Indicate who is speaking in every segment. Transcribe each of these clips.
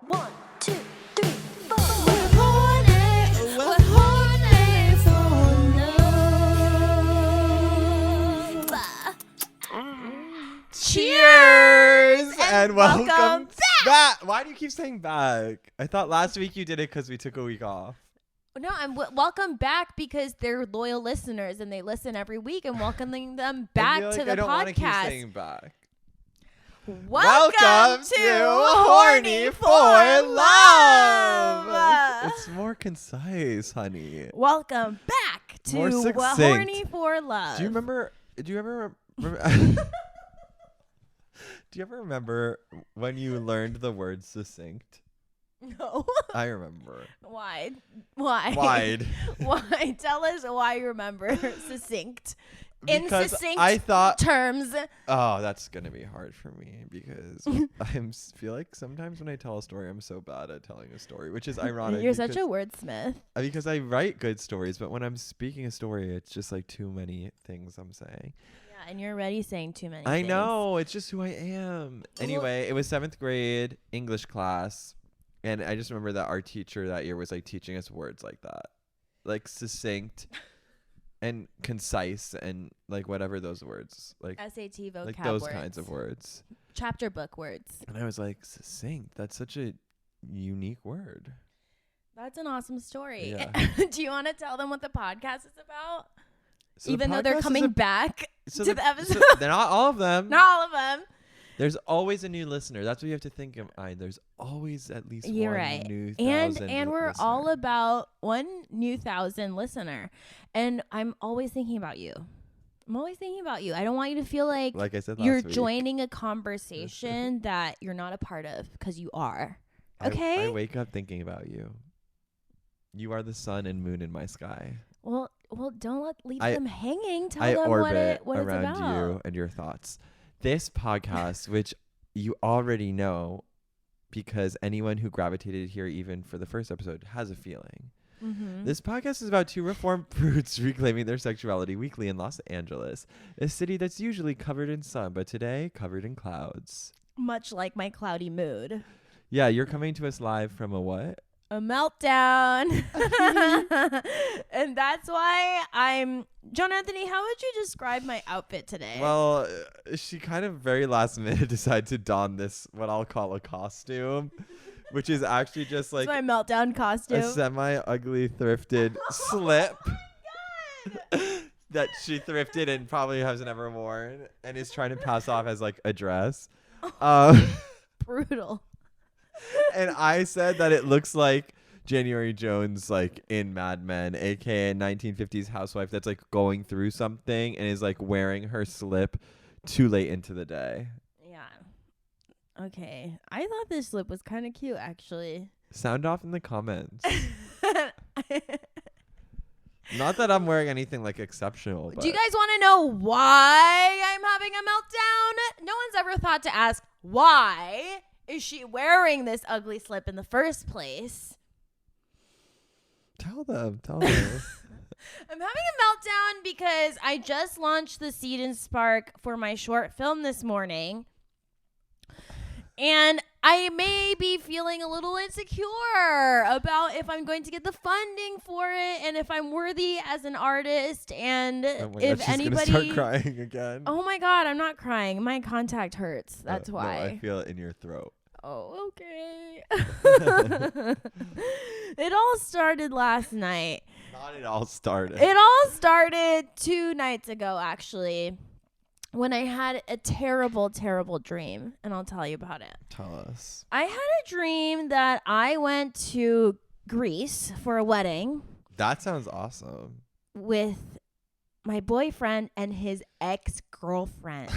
Speaker 1: 1, 2, 3, 4. We're horny for love.
Speaker 2: Cheers and welcome
Speaker 1: back.
Speaker 2: Why do you keep saying back? I thought last week you did it because we took a week off.
Speaker 1: No, I'm welcome back because they're loyal listeners and they listen every week, and welcoming them back to the
Speaker 2: I don't want to keep
Speaker 1: podcast.
Speaker 2: saying back.
Speaker 1: Welcome to Horny for Love.
Speaker 2: It's more concise, honey.
Speaker 1: Welcome back to
Speaker 2: More succinct.
Speaker 1: Horny for Love.
Speaker 2: Do you ever Do you ever remember when you learned the word succinct?
Speaker 1: No.
Speaker 2: I remember.
Speaker 1: Why?
Speaker 2: Wide.
Speaker 1: Why? Tell us why you remember succinct. In
Speaker 2: Because
Speaker 1: succinct
Speaker 2: I thought,
Speaker 1: terms.
Speaker 2: oh, that's going to be hard for me because I feel like sometimes when I tell a story, I'm so bad at telling a story, which is ironic.
Speaker 1: You're such a wordsmith.
Speaker 2: Because I write good stories, but when I'm speaking a story, it's just like too many things I'm saying.
Speaker 1: Yeah, and you're already saying too many
Speaker 2: I
Speaker 1: things.
Speaker 2: know. It's just who I am. Anyway, it was 7th grade English class. And I just remember that our teacher that year was like teaching us words like that. Like succinct and concise and like whatever those words. Like
Speaker 1: SAT vocab
Speaker 2: like those
Speaker 1: words.
Speaker 2: kinds of words.
Speaker 1: Chapter book words.
Speaker 2: And I was like, succinct. That's such a unique word.
Speaker 1: That's an awesome story.
Speaker 2: Yeah.
Speaker 1: Do you want to tell them what the podcast is about?
Speaker 2: So
Speaker 1: Even though they're coming back to the episode.
Speaker 2: So they're not all of them.
Speaker 1: Not all of them.
Speaker 2: There's always a new listener. That's what you have to think of. There's always at least
Speaker 1: You're
Speaker 2: one
Speaker 1: right.
Speaker 2: new
Speaker 1: And
Speaker 2: thousand
Speaker 1: we're
Speaker 2: listener.
Speaker 1: all about one new 1,000 listener. And I'm always thinking about you. I'm always thinking about you. I don't want you to feel like
Speaker 2: I said last
Speaker 1: you're
Speaker 2: week.
Speaker 1: joining a conversation that you're not a part of, because you are. Okay?
Speaker 2: I wake up thinking about you. You are the sun and moon in my sky.
Speaker 1: Well, don't leave
Speaker 2: I-
Speaker 1: them hanging. Tell
Speaker 2: I
Speaker 1: them
Speaker 2: orbit
Speaker 1: what it's
Speaker 2: around
Speaker 1: about.
Speaker 2: you and your thoughts. This podcast, which you already know because anyone who gravitated here even for the first episode has a feeling.
Speaker 1: Mm-hmm.
Speaker 2: This podcast is about two reformed prudes reclaiming their sexuality weekly in Los Angeles, a city that's usually covered in sun, but today covered in clouds.
Speaker 1: Much like my cloudy mood.
Speaker 2: Yeah, you're coming to us live from a what?
Speaker 1: A meltdown. And that's why I'm... John Anthony, how would you describe my outfit today?
Speaker 2: Well, she kind of very last minute decided to don this, what I'll call a costume, which is actually just like
Speaker 1: it's my meltdown costume.
Speaker 2: a semi-ugly thrifted slip that she thrifted and probably has never worn and is trying to pass off as like a dress.
Speaker 1: Brutal.
Speaker 2: And I said that it looks like January Jones, like in Mad Men, aka 1950s housewife that's like going through something and is like wearing her slip too late into the day.
Speaker 1: Yeah. Okay. I thought this slip was kind of cute, actually.
Speaker 2: Sound off in the comments. Not that I'm wearing anything like exceptional. But
Speaker 1: Do you guys want to know why I'm having a meltdown? No one's ever thought to ask, why is she wearing this ugly slip in the first place?
Speaker 2: Tell them.
Speaker 1: I'm having a meltdown because I just launched the Seed and Spark for my short film this morning. And I may be feeling a little insecure about if I'm going to get the funding for it and if I'm worthy as an artist, and if
Speaker 2: she's
Speaker 1: anybody
Speaker 2: gonna start crying again.
Speaker 1: Oh my God, I'm not crying. My contact hurts. That's why.
Speaker 2: No, I feel it in your throat.
Speaker 1: Oh, okay. It all started last night.
Speaker 2: Not it all started.
Speaker 1: It all started 2 nights ago, actually, when I had a terrible, terrible dream. And I'll tell you about it.
Speaker 2: Tell us.
Speaker 1: I had a dream that I went to Greece for a wedding
Speaker 2: That sounds awesome.
Speaker 1: with my boyfriend and his ex-girlfriend.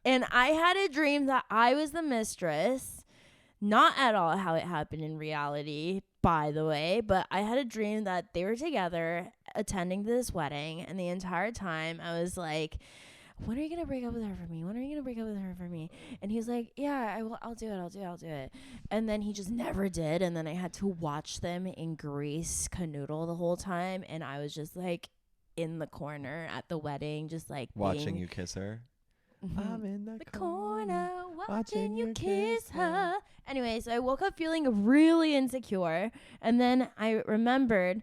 Speaker 1: And I had a dream that I was the mistress. Not at all how it happened in reality, by the way. But I had a dream that they were together attending this wedding. And the entire time I was like, when are you going to break up with her for me? When are you going to break up with her for me? And he's like, yeah, I will. I'll do it. And then he just never did. And then I had to watch them in Greece canoodle the whole time. And I was just like in the corner at the wedding, just like
Speaker 2: Watching you kiss her. I'm in the
Speaker 1: corner watching you kiss her. Anyway, so I woke up feeling really insecure, and then I remembered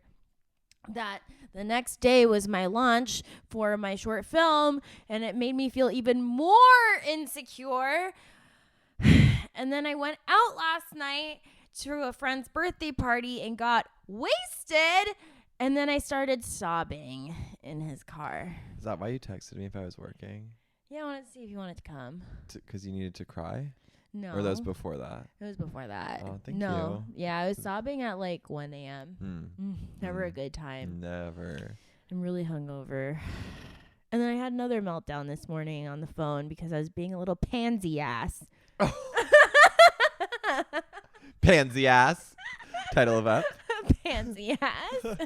Speaker 1: that the next day was my launch for my short film, and it made me feel even more insecure. And then I went out last night to a friend's birthday party and got wasted, and then I started sobbing in his car.
Speaker 2: Is that why you texted me if I was working?
Speaker 1: Yeah, I wanted to see if you wanted to come.
Speaker 2: Because you needed to cry?
Speaker 1: No.
Speaker 2: Or that was before that?
Speaker 1: It was before that.
Speaker 2: Oh, thank you.
Speaker 1: Yeah, I was sobbing at like 1 a.m. Never a good time.
Speaker 2: Never.
Speaker 1: I'm really hungover. And then I had another meltdown this morning on the phone because I was being a little pansy-ass.
Speaker 2: Pansy-ass. Title of that.
Speaker 1: Pansy-ass.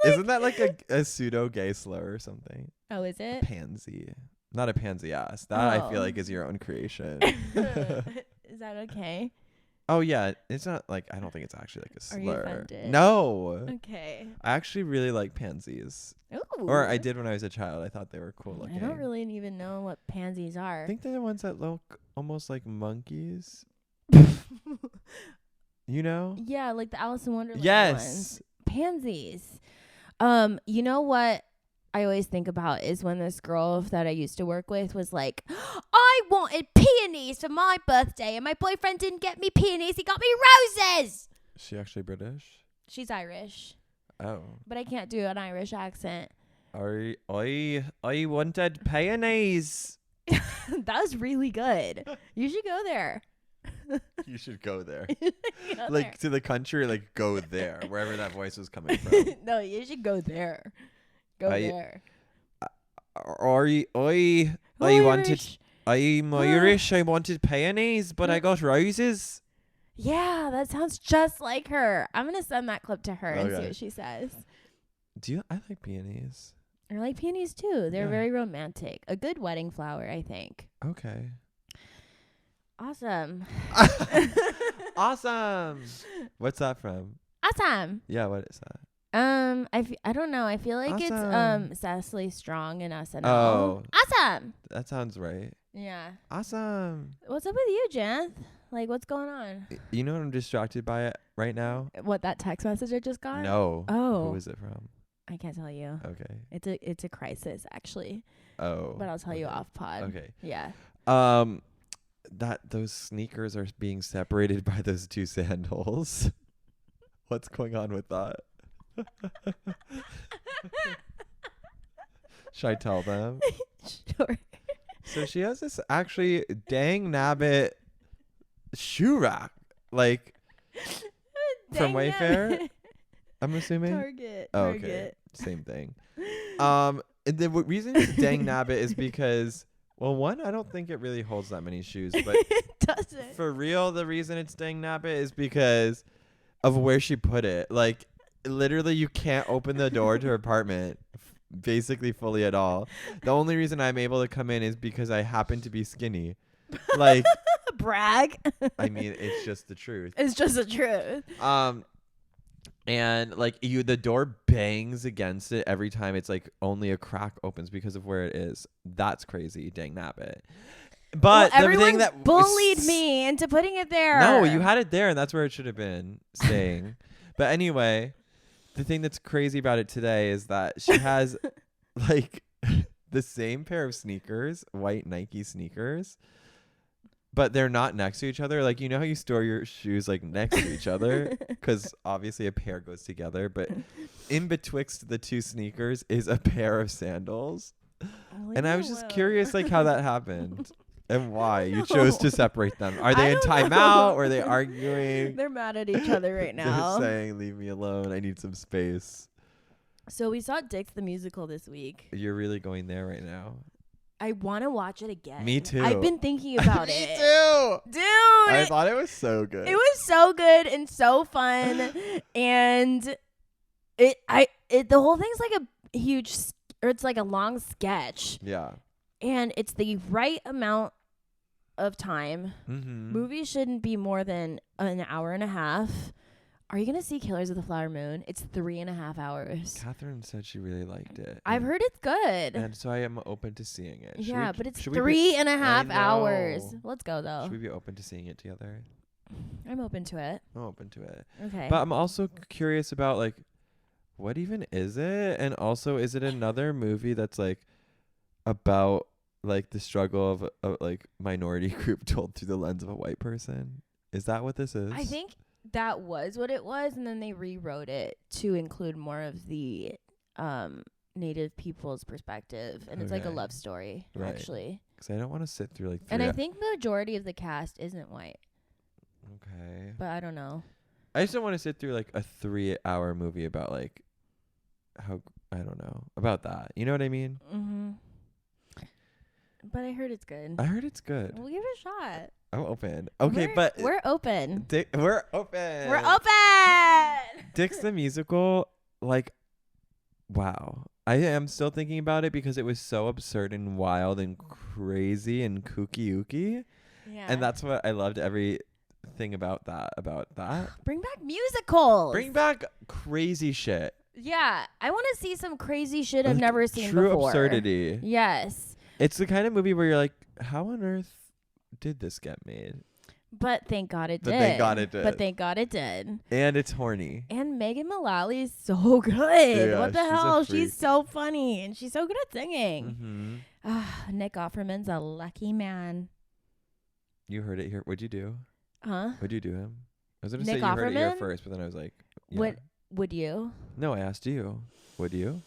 Speaker 2: Isn't that like a pseudo-gay slur or something?
Speaker 1: Oh, is it?
Speaker 2: Pansy. Not a pansy-ass. That I feel like is your own creation.
Speaker 1: Is that okay?
Speaker 2: Oh, yeah. It's not like, I don't think it's actually like a slur.
Speaker 1: Are you offended?
Speaker 2: No.
Speaker 1: Okay.
Speaker 2: I actually really like pansies.
Speaker 1: Ooh.
Speaker 2: Or I did when I was a child. I thought they were cool looking.
Speaker 1: I don't really even know what pansies are.
Speaker 2: I think they're the ones that look almost like monkeys. You know?
Speaker 1: Yeah, like the Alice in Wonderland
Speaker 2: Yes.
Speaker 1: ones. Pansies. You know what I always think about is when this girl that I used to work with was like, I wanted peonies for my birthday and my boyfriend didn't get me peonies, he got me roses.
Speaker 2: Is she actually British?
Speaker 1: She's Irish.
Speaker 2: Oh.
Speaker 1: But I can't do an Irish accent.
Speaker 2: I wanted peonies.
Speaker 1: That was really good. You should go there.
Speaker 2: You should go there.
Speaker 1: Go
Speaker 2: Like
Speaker 1: there.
Speaker 2: to the country, like go there, wherever that voice was coming from.
Speaker 1: No, you should go there. Go there.
Speaker 2: I wanted. I'm Irish. I wanted peonies, but I got roses.
Speaker 1: Yeah, that sounds just like her. I'm gonna send that clip to her and see
Speaker 2: Okay.
Speaker 1: what she says.
Speaker 2: I like peonies.
Speaker 1: I like peonies too. They're
Speaker 2: Yeah.
Speaker 1: very romantic. A good wedding flower, I think.
Speaker 2: Okay.
Speaker 1: Awesome.
Speaker 2: Awesome. What's that from?
Speaker 1: Awesome.
Speaker 2: Yeah, what is that?
Speaker 1: I don't know. I feel like
Speaker 2: Awesome.
Speaker 1: it's Cecily Strong and SNL.
Speaker 2: Oh.
Speaker 1: Awesome.
Speaker 2: That sounds right.
Speaker 1: Yeah.
Speaker 2: Awesome.
Speaker 1: What's up with you, Janth? Like, what's going on?
Speaker 2: You know what I'm distracted by it right now?
Speaker 1: What, that text message I just got?
Speaker 2: No.
Speaker 1: Oh.
Speaker 2: Who is it from?
Speaker 1: I can't tell you.
Speaker 2: Okay.
Speaker 1: It's a crisis actually.
Speaker 2: Oh.
Speaker 1: But I'll tell you off pod.
Speaker 2: Okay.
Speaker 1: Yeah.
Speaker 2: That those sneakers are being separated by those two sandals. What's going on with that? Should I tell them?
Speaker 1: Sure.
Speaker 2: So she has this actually dang nabbit shoe rack, like from Wayfair. I'm assuming.
Speaker 1: Target.
Speaker 2: Oh, okay.
Speaker 1: Target.
Speaker 2: Same thing. And the reason it's dang nabbit is because, well, one, I don't think it really holds that many shoes, but
Speaker 1: It doesn't.
Speaker 2: for real, the reason it's dang nabbit is because of where she put it. Like, literally, you can't open the door to her apartment basically fully at all. The only reason I'm able to come in is because I happen to be skinny. Like,
Speaker 1: brag.
Speaker 2: I mean, it's just the truth.
Speaker 1: It's just the truth.
Speaker 2: And like the door bangs against it every time it's like only a crack opens because of where it is. That's crazy, dang nabbit. But
Speaker 1: well,
Speaker 2: the thing that
Speaker 1: bullied me into putting it there.
Speaker 2: No, you had it there, and that's where it should have been staying. But anyway, the thing that's crazy about it today is that she has like the same pair of sneakers, white Nike sneakers, but they're not next to each other. Like, you know how you store your shoes like next to each other? Because obviously a pair goes together. But in betwixt the two sneakers is a pair of sandals. And I was just curious like how that happened. And why you chose to separate them. Are they in timeout? Or are they arguing?
Speaker 1: They're mad at each other right now.
Speaker 2: They're saying, leave me alone. I need some space.
Speaker 1: So we saw Dix the musical this week.
Speaker 2: You're really going there right now.
Speaker 1: I want to watch it again.
Speaker 2: Me too.
Speaker 1: I've been thinking about
Speaker 2: Me
Speaker 1: it.
Speaker 2: too.
Speaker 1: Dude.
Speaker 2: I thought it was so good.
Speaker 1: It was so good and so fun. And the whole thing's like a huge, or it's like a long sketch.
Speaker 2: Yeah.
Speaker 1: And it's the right amount of time.
Speaker 2: Mm-hmm.
Speaker 1: Movies shouldn't be more than an hour and a half. Are you gonna see Killers of the Flower Moon? It's 3.5 hours.
Speaker 2: Catherine said she really liked it.
Speaker 1: I've heard it's good.
Speaker 2: And so I am open to seeing it.
Speaker 1: Yeah, but it's
Speaker 2: should we
Speaker 1: 3.5
Speaker 2: I
Speaker 1: hours.
Speaker 2: know.
Speaker 1: Let's go though.
Speaker 2: Should we be open to seeing it together?
Speaker 1: I'm open to it.
Speaker 2: I'm open to it.
Speaker 1: Okay.
Speaker 2: But I'm also curious about like, what even is it? And also, is it another movie that's like about like the struggle of a like minority group told through the lens of a white person? Is that what this is?
Speaker 1: I think that was what it was, and then they rewrote it to include more of the Native people's perspective, and it's like a love story, actually.
Speaker 2: Because I don't want to sit through like.
Speaker 1: And I think majority of the cast isn't white.
Speaker 2: Okay.
Speaker 1: But I don't know.
Speaker 2: I just don't want to sit through like a 3-hour movie about like how I don't know about that. You know what I mean?
Speaker 1: Mm-hmm. But I heard it's good.
Speaker 2: I heard it's good.
Speaker 1: We'll give it a shot.
Speaker 2: I'm open. Okay, but
Speaker 1: we're open.
Speaker 2: We're open.
Speaker 1: We're open.
Speaker 2: Dick's the musical, like, wow. I am still thinking about it because it was so absurd and wild and crazy and kooky-ooky.
Speaker 1: Yeah.
Speaker 2: And that's what I loved everything about that.
Speaker 1: Bring back musicals.
Speaker 2: Bring back crazy shit.
Speaker 1: Yeah. I want to see some crazy shit I've
Speaker 2: Like,
Speaker 1: never seen
Speaker 2: true
Speaker 1: before.
Speaker 2: absurdity.
Speaker 1: Yes.
Speaker 2: It's the kind of movie where you're like, how on earth did this get made?
Speaker 1: But thank God it did.
Speaker 2: But thank God it did.
Speaker 1: But thank God it did.
Speaker 2: And it's horny.
Speaker 1: And Megan Mullally is so good.
Speaker 2: Yeah,
Speaker 1: what the
Speaker 2: she's a
Speaker 1: hell?
Speaker 2: freak.
Speaker 1: She's so funny. And she's so good at singing.
Speaker 2: Mm-hmm.
Speaker 1: Nick Offerman's a lucky man.
Speaker 2: You heard it here. What'd you do?
Speaker 1: Huh?
Speaker 2: What'd you do him? I was going to
Speaker 1: Nick
Speaker 2: say you heard it here
Speaker 1: Offerman?
Speaker 2: first, but then I was like, yeah.
Speaker 1: What would you?
Speaker 2: No, I asked you. Would you?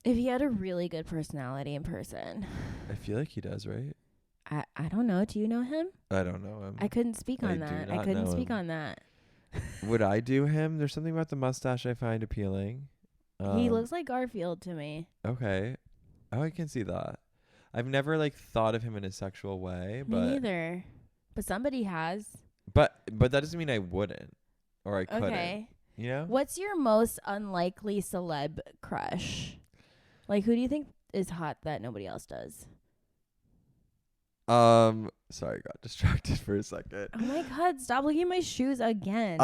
Speaker 1: If he had a really good personality in person.
Speaker 2: I feel like he does, right?
Speaker 1: I don't know. Do you know him?
Speaker 2: I don't know him.
Speaker 1: I couldn't speak
Speaker 2: I
Speaker 1: on
Speaker 2: do
Speaker 1: that.
Speaker 2: not
Speaker 1: I couldn't
Speaker 2: know
Speaker 1: speak
Speaker 2: him.
Speaker 1: on that.
Speaker 2: Would I do him? There's something about the mustache I find appealing.
Speaker 1: He looks like Garfield to me.
Speaker 2: Okay. Oh, I can see that. I've never like thought of him in a sexual way,
Speaker 1: Me
Speaker 2: but
Speaker 1: neither. But somebody has.
Speaker 2: but that doesn't mean I wouldn't or I couldn't.
Speaker 1: Okay.
Speaker 2: You know?
Speaker 1: What's your most unlikely celeb crush? Like, who do you think is hot that nobody else does?
Speaker 2: Sorry, got distracted for a second.
Speaker 1: Oh my God, stop looking at my shoes again.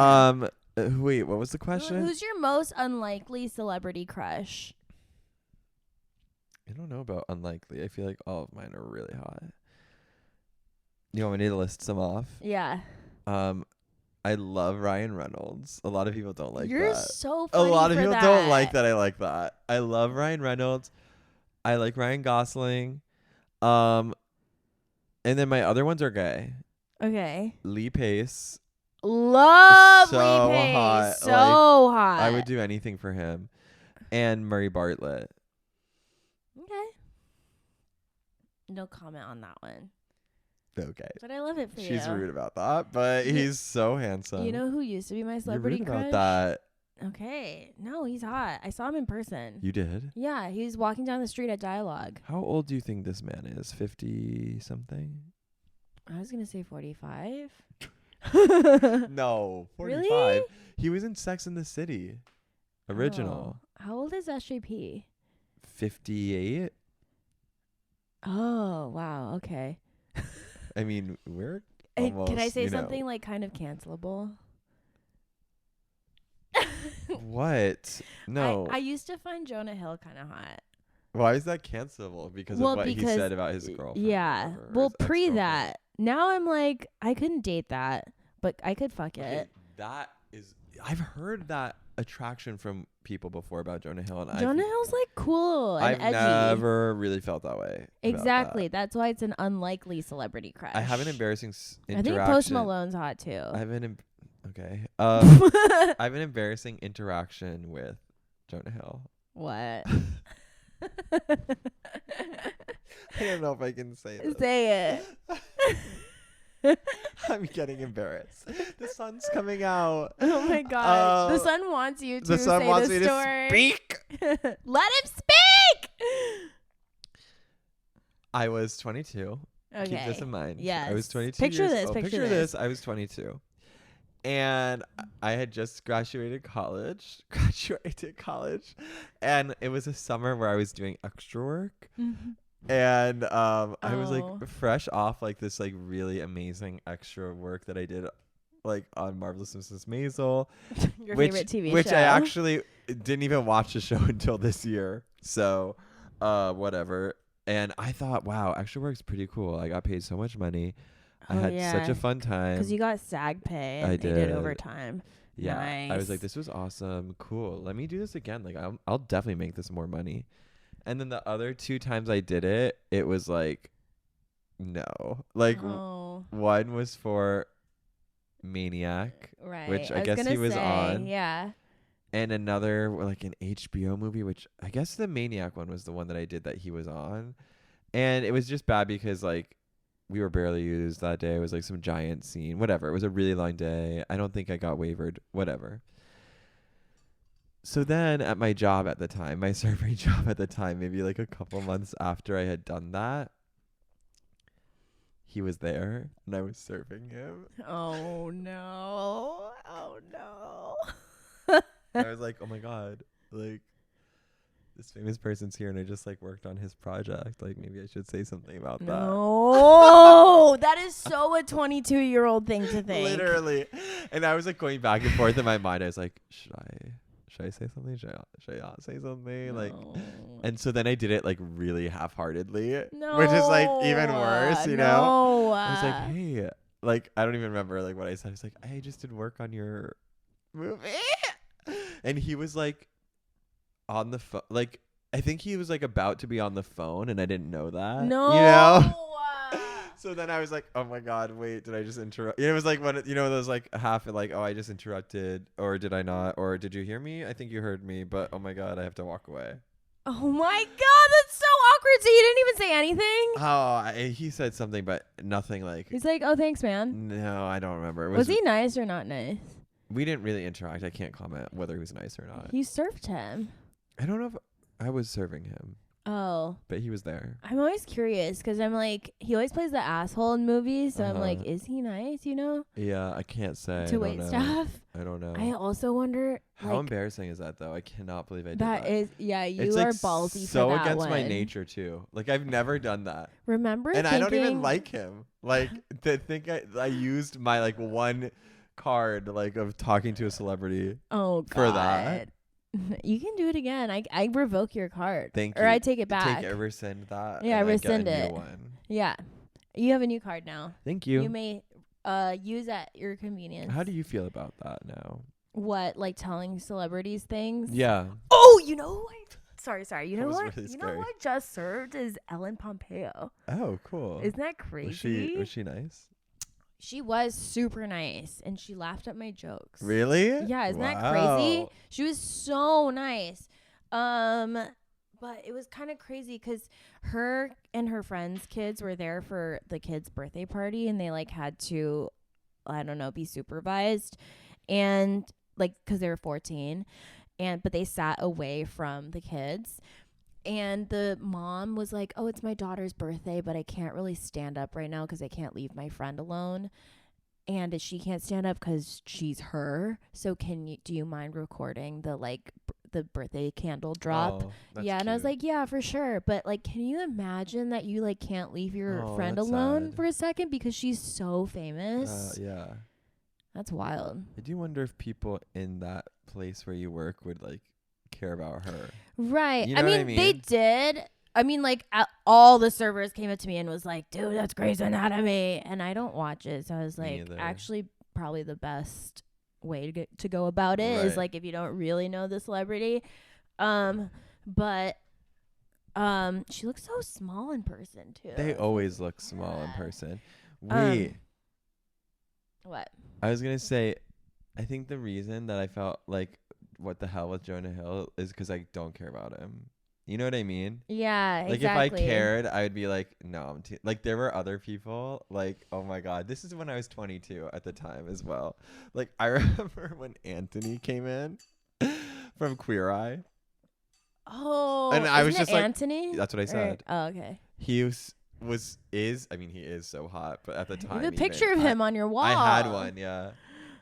Speaker 2: Wait, what was the question?
Speaker 1: Who's your most unlikely celebrity crush?
Speaker 2: I don't know about unlikely. I feel like all of mine are really hot. You want me to list some off?
Speaker 1: Yeah.
Speaker 2: I love Ryan Reynolds. A lot of people don't like
Speaker 1: You're
Speaker 2: that.
Speaker 1: so
Speaker 2: A
Speaker 1: funny
Speaker 2: lot of
Speaker 1: for
Speaker 2: people
Speaker 1: that.
Speaker 2: don't like that I like that. I love Ryan Reynolds. I like Ryan Gosling. And then my other ones are gay.
Speaker 1: Okay.
Speaker 2: Lee Pace.
Speaker 1: Love
Speaker 2: So
Speaker 1: Lee Pace.
Speaker 2: hot.
Speaker 1: So
Speaker 2: Like,
Speaker 1: hot.
Speaker 2: I would do anything for him. And Murray Bartlett.
Speaker 1: Okay. No comment on that one.
Speaker 2: Okay.
Speaker 1: But I love it for you.
Speaker 2: She's rude about that, but he's so handsome.
Speaker 1: You know who used to be my
Speaker 2: You're
Speaker 1: celebrity
Speaker 2: rude
Speaker 1: crush?
Speaker 2: about that.
Speaker 1: Okay. No, he's hot. I saw him in person.
Speaker 2: You did?
Speaker 1: Yeah, he was walking down the street at Dialogue.
Speaker 2: How old do you think this man is? 50 something?
Speaker 1: I was going to say 45.
Speaker 2: No, 45.
Speaker 1: Really?
Speaker 2: He was in Sex and the City. Original.
Speaker 1: Oh. How old is SJP?
Speaker 2: 58.
Speaker 1: Oh, wow. Okay.
Speaker 2: I mean, we're
Speaker 1: Hey,
Speaker 2: almost,
Speaker 1: can I say
Speaker 2: you know.
Speaker 1: something like kind of cancelable?
Speaker 2: What? No.
Speaker 1: I used to find Jonah Hill kind of hot.
Speaker 2: Why is that cancelable? Because of what he said about his girlfriend.
Speaker 1: Yeah.
Speaker 2: or
Speaker 1: Well,
Speaker 2: his
Speaker 1: pre
Speaker 2: ex-girlfriend.
Speaker 1: that. Now I'm like, I couldn't date that, but I could fuck
Speaker 2: Okay,
Speaker 1: it.
Speaker 2: that is. I've heard that attraction from people before about Jonah Hill, and
Speaker 1: Jonah Hill's like cool and
Speaker 2: I've
Speaker 1: edgy.
Speaker 2: never really felt that way. about
Speaker 1: Exactly.
Speaker 2: that.
Speaker 1: That's why it's an unlikely celebrity crush.
Speaker 2: I have an embarrassing
Speaker 1: I
Speaker 2: interaction.
Speaker 1: think Post Malone's hot too.
Speaker 2: I have an okay. I have an embarrassing interaction with Jonah Hill.
Speaker 1: What?
Speaker 2: I don't know if I can say this.
Speaker 1: Say it.
Speaker 2: I'm getting embarrassed. The sun's coming out.
Speaker 1: Oh my God. The sun wants you to
Speaker 2: The sun
Speaker 1: say
Speaker 2: wants
Speaker 1: the
Speaker 2: me
Speaker 1: story.
Speaker 2: to speak.
Speaker 1: Let him speak.
Speaker 2: I was 22.
Speaker 1: Okay.
Speaker 2: Keep this in mind.
Speaker 1: Yes.
Speaker 2: I was 22.
Speaker 1: Picture
Speaker 2: years
Speaker 1: this.
Speaker 2: old.
Speaker 1: Picture
Speaker 2: this.
Speaker 1: this.
Speaker 2: I was 22. And I had just graduated college. And it was a summer where I was doing extra work.
Speaker 1: Mhm.
Speaker 2: And I was
Speaker 1: Oh.
Speaker 2: like fresh off like this like really amazing extra work that I did like on Marvelous Mrs. Maisel,
Speaker 1: Your favorite TV
Speaker 2: which
Speaker 1: show.
Speaker 2: I actually didn't even watch the show until this year. So, whatever. And I thought, wow, extra work's pretty cool. I got paid so much money. I had such a fun time.
Speaker 1: Because you got SAG pay and
Speaker 2: I
Speaker 1: they did overtime.
Speaker 2: Yeah.
Speaker 1: Nice.
Speaker 2: I was like, this was awesome. Cool. Let me do this again. Like, I'll definitely make this more money. And then the other 2 times I did it, it was like, no. Like, one was for Maniac,
Speaker 1: right.
Speaker 2: which I guess he was on.
Speaker 1: Yeah.
Speaker 2: And another, like, an HBO movie, which I guess the Maniac one was the one that I did that he was on. And it was just bad because, like, we were barely used that day. It was like some giant scene. Whatever. It was a really long day. I don't think I got wavered. Whatever. So then at my job at the time, my serving job at the time, maybe like a couple months after I had done that, he was there and I was serving him.
Speaker 1: Oh, no. Oh, no.
Speaker 2: I was like, oh, my God. Like, this famous person's here and I just like worked on his project. Like, maybe I should say something about that.
Speaker 1: No, that is so a 22-year-old thing to think.
Speaker 2: Literally. And I was like going back and forth in my mind. I was like, should I say something? Should I not say something?
Speaker 1: No.
Speaker 2: Like, and so then I did it like really half-heartedly,
Speaker 1: No.
Speaker 2: which is like even worse, you know?
Speaker 1: No.
Speaker 2: I was like, hey, like, I don't even remember like what I said. I was like, I just did work on your movie. And he was like on the phone. Like, I think he was like about to be on the phone and I didn't know that.
Speaker 1: No.
Speaker 2: You know? So then I was like, oh my God, wait, did I just interrupt? It was like, when you know, those like half like, oh, I just interrupted, or did I not? Or did you hear me? I think you heard me, but oh my God, I have to walk away.
Speaker 1: Oh my God, that's so awkward. So you didn't even say anything?
Speaker 2: Oh, he said something, but nothing like.
Speaker 1: He's like, oh, thanks, man.
Speaker 2: No, I don't remember.
Speaker 1: Was he nice or not nice?
Speaker 2: We didn't really interact. I can't comment whether he was nice or not.
Speaker 1: You served him.
Speaker 2: I don't know if I was serving him.
Speaker 1: Oh.
Speaker 2: But he was there.
Speaker 1: I'm always curious because I'm like, he always plays the asshole in movies. So I'm like, is he nice, you know?
Speaker 2: Yeah, I can't say.
Speaker 1: To wait stuff?
Speaker 2: I don't know.
Speaker 1: I also wonder.
Speaker 2: How
Speaker 1: like,
Speaker 2: embarrassing is that, though? I cannot believe I did
Speaker 1: that. That is, yeah, you
Speaker 2: it's
Speaker 1: are
Speaker 2: like
Speaker 1: ballsy
Speaker 2: so
Speaker 1: for that
Speaker 2: against
Speaker 1: one.
Speaker 2: my nature, too. Like, I've never done that.
Speaker 1: Remember
Speaker 2: And
Speaker 1: thinking,
Speaker 2: I don't even like him. Like, to think I used my, like, one card, like, of talking to a celebrity
Speaker 1: for that. You can do it again. I revoke your card.
Speaker 2: Thank you.
Speaker 1: Or I take it back.
Speaker 2: Rescind that.
Speaker 1: Yeah, rescind
Speaker 2: I get a
Speaker 1: it.
Speaker 2: new one.
Speaker 1: Yeah. You have a new card now.
Speaker 2: Thank you.
Speaker 1: You may use at your convenience.
Speaker 2: How do you feel about that now?
Speaker 1: What, like telling celebrities things?
Speaker 2: Yeah.
Speaker 1: Oh, you know what? Sorry. You know what?
Speaker 2: Really
Speaker 1: you know what just served is Ellen Pompeo.
Speaker 2: Oh, cool.
Speaker 1: Isn't that crazy?
Speaker 2: Was she nice?
Speaker 1: She was super nice, and she laughed at my jokes.
Speaker 2: Really?
Speaker 1: Yeah, isn't that crazy? She was so nice. But it was kind of crazy because her and her friends' kids were there for the kids' birthday party, and they like had to, I don't know, be supervised, and like because they were 14, but they sat away from the kids. And the mom was like, oh, it's my daughter's birthday, but I can't really stand up right now because I can't leave my friend alone. And she can't stand up because she's her. So do you mind recording the birthday candle drop?
Speaker 2: Oh, that's
Speaker 1: yeah. And
Speaker 2: cute.
Speaker 1: I was like, yeah, for sure. But like, can you imagine that you like can't leave your friend
Speaker 2: that's
Speaker 1: alone
Speaker 2: sad.
Speaker 1: for a second because she's so famous?
Speaker 2: Yeah.
Speaker 1: That's wild.
Speaker 2: I do wonder if people in that place where you work would like care about her.
Speaker 1: Right.
Speaker 2: You know
Speaker 1: I
Speaker 2: what I
Speaker 1: mean, they
Speaker 2: mean?
Speaker 1: did. I mean, like, all the servers came up to me and was like, dude, that's Grey's Anatomy. And I don't watch it. So I was like,
Speaker 2: either.
Speaker 1: actually, probably the best way to go about it is, like, if you don't really know the celebrity. But she looks so small in person, too.
Speaker 2: They always look small in person. Wait.
Speaker 1: What?
Speaker 2: I was going to say, I think the reason that I felt like, what the hell with Jonah Hill is because I don't care about him. You know what I mean?
Speaker 1: Yeah,
Speaker 2: like
Speaker 1: exactly.
Speaker 2: if I cared, I would be like, no, I'm too. Like there were other people. Like, oh my God, this is when I was 22 at the time as well. Like I remember when Anthony came in from Queer Eye.
Speaker 1: Oh,
Speaker 2: and I was just
Speaker 1: Anthony?
Speaker 2: Like, that's what I said.
Speaker 1: Oh, okay.
Speaker 2: He is. I mean, he is so hot, but at the time,
Speaker 1: you have a picture of him on your wall.
Speaker 2: I had one, yeah.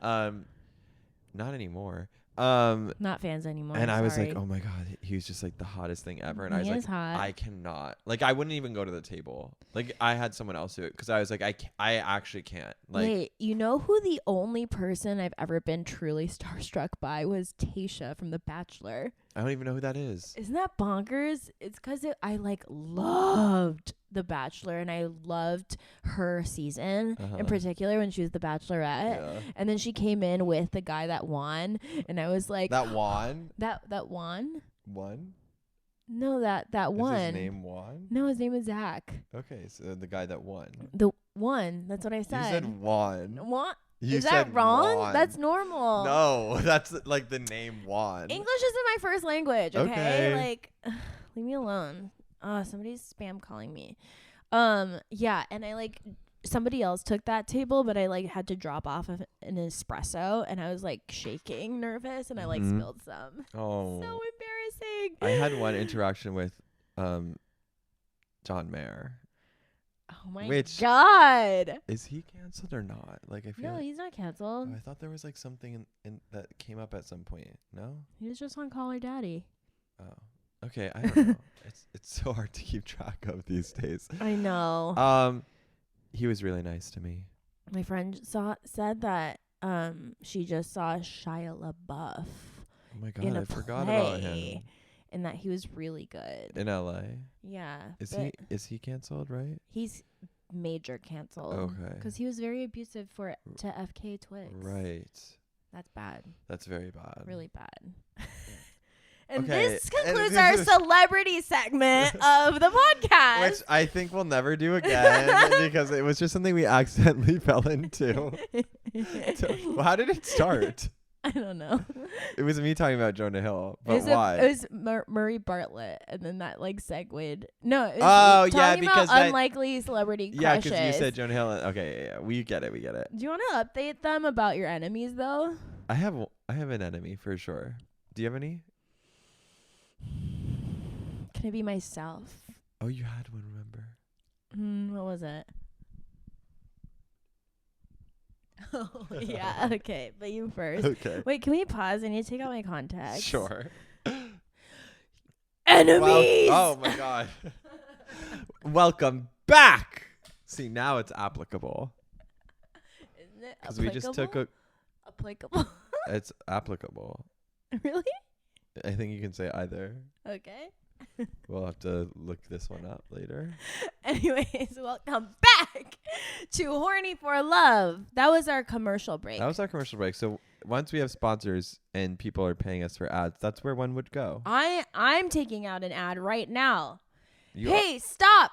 Speaker 2: Not anymore.
Speaker 1: Not fans anymore.
Speaker 2: And I was
Speaker 1: sorry.
Speaker 2: like, oh my God, he was just like the hottest thing ever. And I was
Speaker 1: He
Speaker 2: like,
Speaker 1: is hot.
Speaker 2: I cannot. Like, I wouldn't even go to the table. Like, I had someone else do it because I was like, I actually can't. Like,
Speaker 1: Wait, you know who the only person I've ever been truly starstruck by was Tasha from The Bachelor.
Speaker 2: I don't even know who that is.
Speaker 1: Isn't that bonkers? It's because I like loved The Bachelor and I loved her season in particular when she was the Bachelorette.
Speaker 2: Yeah.
Speaker 1: And then she came in with the guy that won, and I was like,
Speaker 2: That Juan?
Speaker 1: that won?
Speaker 2: Juan?
Speaker 1: No, that won.
Speaker 2: Is his name Juan?
Speaker 1: No, his name is Zach.
Speaker 2: Okay, so the guy that won.
Speaker 1: The one. That's what I said.
Speaker 2: You said Juan.
Speaker 1: What?
Speaker 2: You
Speaker 1: Is that
Speaker 2: said
Speaker 1: wrong?
Speaker 2: Juan.
Speaker 1: That's normal.
Speaker 2: No, that's like the name Juan.
Speaker 1: English isn't my first language, okay?
Speaker 2: Okay.
Speaker 1: Like, leave me alone. Oh, somebody's spam calling me. Yeah, and I like somebody else took that table, but I like had to drop off of an espresso, and I was like shaking, nervous, and I like spilled some.
Speaker 2: Oh.
Speaker 1: So embarrassing.
Speaker 2: I had one interaction with John Mayer.
Speaker 1: Oh my
Speaker 2: Which-
Speaker 1: god.
Speaker 2: Is he canceled or not? Like, I feel
Speaker 1: No,
Speaker 2: like,
Speaker 1: he's not canceled.
Speaker 2: I thought there was like something in that came up at some point. No?
Speaker 1: He was just on Call Her Daddy.
Speaker 2: Oh. Okay, I don't know. It's so hard to keep track of these days.
Speaker 1: I know.
Speaker 2: He was really nice to me.
Speaker 1: My friend said that she just saw Shia LaBeouf
Speaker 2: Oh my
Speaker 1: in
Speaker 2: God,
Speaker 1: a
Speaker 2: I forgot about him.
Speaker 1: play, and that he was really good.
Speaker 2: In LA.
Speaker 1: Yeah.
Speaker 2: Is
Speaker 1: but
Speaker 2: he canceled, right?
Speaker 1: He's major canceled.
Speaker 2: Okay.
Speaker 1: Because he was very abusive to FK Twigs.
Speaker 2: Right.
Speaker 1: That's bad.
Speaker 2: That's very bad.
Speaker 1: Really bad. And
Speaker 2: Okay,
Speaker 1: this
Speaker 2: and
Speaker 1: concludes
Speaker 2: this
Speaker 1: our
Speaker 2: is-
Speaker 1: celebrity segment of the podcast.
Speaker 2: Which I think we'll never do again because it was just something we accidentally fell into. Well, how did it start?
Speaker 1: I don't know.
Speaker 2: It was me talking about Jonah Hill, but
Speaker 1: It
Speaker 2: why?
Speaker 1: was Murray Bartlett, and then that like segued. No, it was
Speaker 2: Oh, yeah,
Speaker 1: talking
Speaker 2: because
Speaker 1: about
Speaker 2: that-
Speaker 1: unlikely celebrity
Speaker 2: Yeah,
Speaker 1: crushes.
Speaker 2: because you said Jonah Hill. Okay, yeah, we get it.
Speaker 1: Do you want to update them about your enemies though?
Speaker 2: I have an enemy for sure. Do you have any?
Speaker 1: Can it be myself?
Speaker 2: Oh, you had one. Remember?
Speaker 1: What was it? Oh yeah, okay, but you first.
Speaker 2: Okay.
Speaker 1: Wait, can we pause? I need to take out my contacts.
Speaker 2: Sure.
Speaker 1: Enemies.
Speaker 2: Oh my God. Welcome back. See, now it's applicable
Speaker 1: Isn't it
Speaker 2: because we just took a.
Speaker 1: applicable.
Speaker 2: It's applicable.
Speaker 1: Really?
Speaker 2: I think you can say either.
Speaker 1: Okay.
Speaker 2: We'll have to look this one up later.
Speaker 1: Anyways, welcome back to Horny for Love. That was our commercial break.
Speaker 2: That was our commercial break. So once we have sponsors and people are paying us for ads, that's where one would go.
Speaker 1: I'm taking out an ad right now.
Speaker 2: You
Speaker 1: Hey, stop!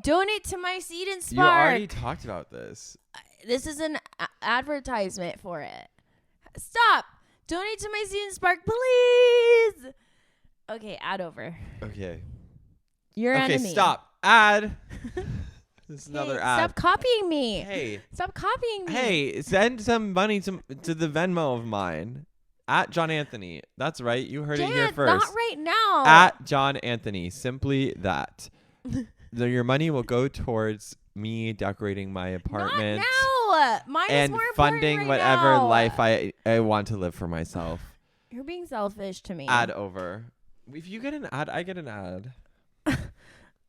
Speaker 1: Donate to my Seed and
Speaker 2: you
Speaker 1: Spark.
Speaker 2: already talked about this.
Speaker 1: This is an advertisement for it. Stop! Donate to my Seed and Spark, please. Okay, ad over.
Speaker 2: Okay.
Speaker 1: Your
Speaker 2: Okay,
Speaker 1: enemy.
Speaker 2: stop. Ad. This is
Speaker 1: Hey,
Speaker 2: another ad.
Speaker 1: Stop copying me.
Speaker 2: Hey.
Speaker 1: Stop copying me.
Speaker 2: Hey, send some money to the Venmo of mine. At John Anthony. That's right. You heard it here
Speaker 1: Jan,
Speaker 2: first.
Speaker 1: not right now.
Speaker 2: At John Anthony. Simply that. Your money will go towards me decorating my apartment.
Speaker 1: Not now. Mine is
Speaker 2: And
Speaker 1: more important
Speaker 2: funding
Speaker 1: right
Speaker 2: whatever
Speaker 1: now.
Speaker 2: life I want to live for myself.
Speaker 1: You're being selfish to me.
Speaker 2: Ad over. If you get an ad, I get an ad.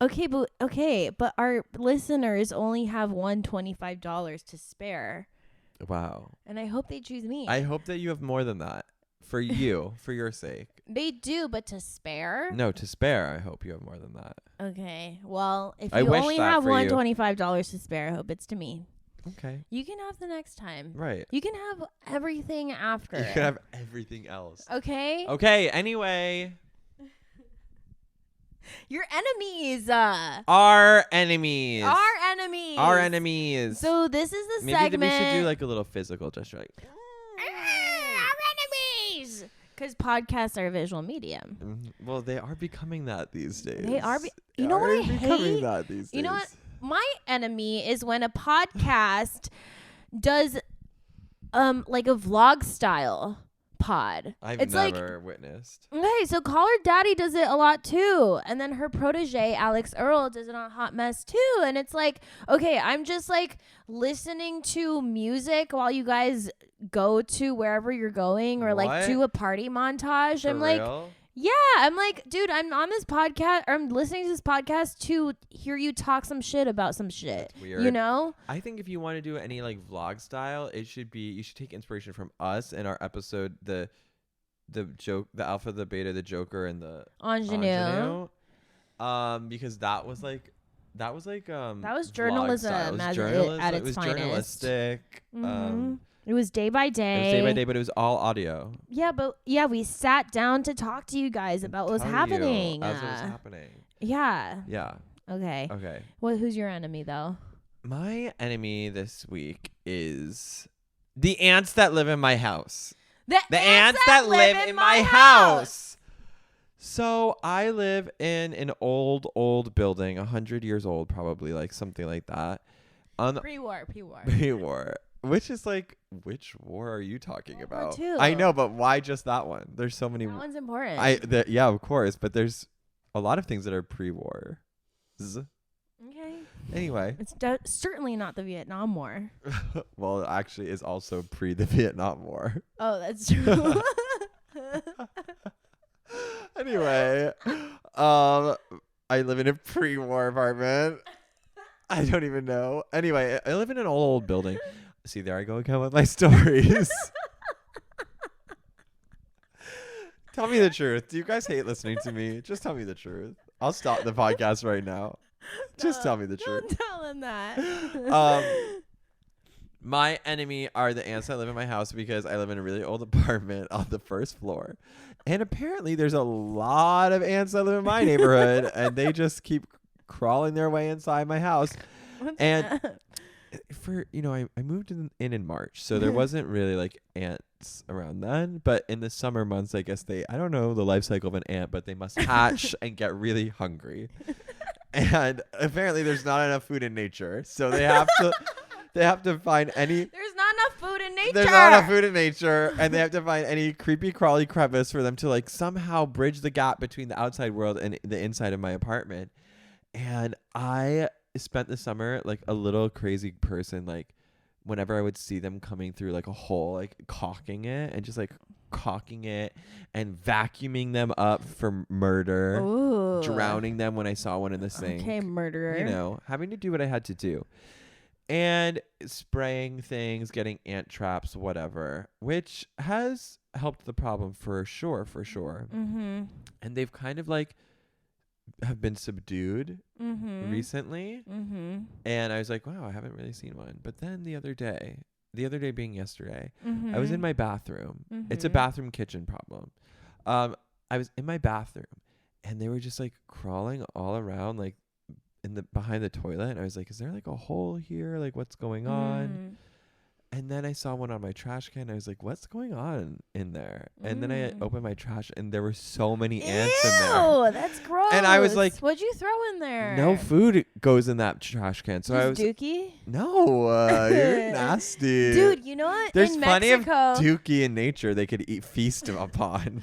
Speaker 1: Okay, but our listeners only have $125 to spare,
Speaker 2: Wow.
Speaker 1: and I hope they choose me.
Speaker 2: I hope that you have more than that. For you, for your sake.
Speaker 1: They do, but to spare?
Speaker 2: No, to spare, I hope you have more than that.
Speaker 1: Okay. Well, if
Speaker 2: I
Speaker 1: you
Speaker 2: wish
Speaker 1: only
Speaker 2: that
Speaker 1: have
Speaker 2: for you.
Speaker 1: $125 to spare, I hope it's to me.
Speaker 2: Okay.
Speaker 1: You can have the next time.
Speaker 2: Right.
Speaker 1: You can have everything after.
Speaker 2: You can have everything else.
Speaker 1: Okay?
Speaker 2: Okay, anyway.
Speaker 1: Your enemies.
Speaker 2: Our enemies.
Speaker 1: Our enemies.
Speaker 2: Our enemies.
Speaker 1: So this is the
Speaker 2: Maybe
Speaker 1: segment.
Speaker 2: we should do like a little physical gesture. Like,
Speaker 1: our enemies. Because podcasts are a visual medium.
Speaker 2: well, they are becoming that these days.
Speaker 1: They are.
Speaker 2: They
Speaker 1: You know what
Speaker 2: are
Speaker 1: I
Speaker 2: becoming
Speaker 1: hate?
Speaker 2: that these days.
Speaker 1: You know what? My enemy is when a podcast does like a vlog style, pod.
Speaker 2: I've
Speaker 1: It's
Speaker 2: never witnessed.
Speaker 1: Okay, so Call Her Daddy does it a lot too. And then her protege, Alex Earl, does it on Hot Mess too. And it's like, okay, I'm just like listening to music while you guys go to wherever you're going or like
Speaker 2: What?
Speaker 1: do a party montage.
Speaker 2: For
Speaker 1: I'm like,
Speaker 2: real?
Speaker 1: yeah, I'm like, dude, I'm on this podcast, or I'm listening to this podcast to hear you talk some shit about some shit.
Speaker 2: That's weird.
Speaker 1: You know?
Speaker 2: I think if you want to do any like vlog style, you should take inspiration from us in our episode, the alpha, the beta, the joker, and the
Speaker 1: Ingenue.
Speaker 2: Because that was
Speaker 1: journalism at its
Speaker 2: it was
Speaker 1: finest.
Speaker 2: journalistic.
Speaker 1: It was day by day.
Speaker 2: It was day by day, but it was all audio.
Speaker 1: Yeah, but we sat down to talk to you guys about what was happening.
Speaker 2: As it was happening.
Speaker 1: Yeah.
Speaker 2: Yeah.
Speaker 1: Okay.
Speaker 2: Okay.
Speaker 1: Who's your enemy though?
Speaker 2: My enemy this week is the ants that live in my house.
Speaker 1: The
Speaker 2: ants that live in my house. So I live in an old building, 100 years old, probably, like something like that.
Speaker 1: Pre-war.
Speaker 2: Pre-war. Which is like, which war are you talking about?
Speaker 1: War II.
Speaker 2: I know, but why just that one? There's so many.
Speaker 1: That one's important.
Speaker 2: Yeah, of course, but there's a lot of things that are pre-war.
Speaker 1: Okay.
Speaker 2: Anyway,
Speaker 1: it's certainly not the Vietnam War.
Speaker 2: well, it actually is also pre the Vietnam War.
Speaker 1: Oh, that's true.
Speaker 2: Anyway, I live in a pre-war apartment. I don't even know. Anyway, I live in an old building. See, there I go again with my stories. Tell me the truth. Do you guys hate listening to me? Just tell me the truth. I'll stop the podcast right now. Just tell me the truth.
Speaker 1: Don't tell him that.
Speaker 2: My enemy are the ants that live in my house because I live in a really old apartment on the first floor. And apparently there's a lot of ants that live in my neighborhood and they just keep crawling their way inside my house. And for I moved in March, so there wasn't really like ants around then, but in the summer months I guess I don't know the life cycle of an ant, but they must hatch and get really hungry. And apparently there's not enough food in nature, so they have to find any.
Speaker 1: There's not enough food in nature.
Speaker 2: There's not enough food in nature, and they have to find any creepy crawly crevice for them to like somehow bridge the gap between the outside world and the inside of my apartment. And I spent the summer like a little crazy person, like whenever I would see them coming through like a hole, like cocking it and vacuuming them up for murder.
Speaker 1: Ooh.
Speaker 2: Drowning them when I saw one in the sink.
Speaker 1: Okay, murderer.
Speaker 2: Having to do what I had to do. And spraying things, getting ant traps, whatever, which has helped the problem for sure.
Speaker 1: Mm-hmm.
Speaker 2: And they've kind of like have been subdued recently.
Speaker 1: Mm-hmm.
Speaker 2: And I was like, wow, I haven't really seen one. But then the other day being yesterday, I was in my bathroom. It's a bathroom kitchen problem. I was in my bathroom and they were just like crawling all around, like behind the toilet. And I was like, is there like a hole here? Like what's going on? And then I saw one on my trash can. I was like, what's going on in there? And then I opened my trash and there were so many ants in there.
Speaker 1: Ew, that's gross.
Speaker 2: And I was like,
Speaker 1: what'd you throw in there?
Speaker 2: no food goes in that trash can. So I was
Speaker 1: Dookie?
Speaker 2: No, you're nasty.
Speaker 1: Dude, you know what?
Speaker 2: There's
Speaker 1: in
Speaker 2: plenty
Speaker 1: Mexico,
Speaker 2: of dookie in nature they could feast upon.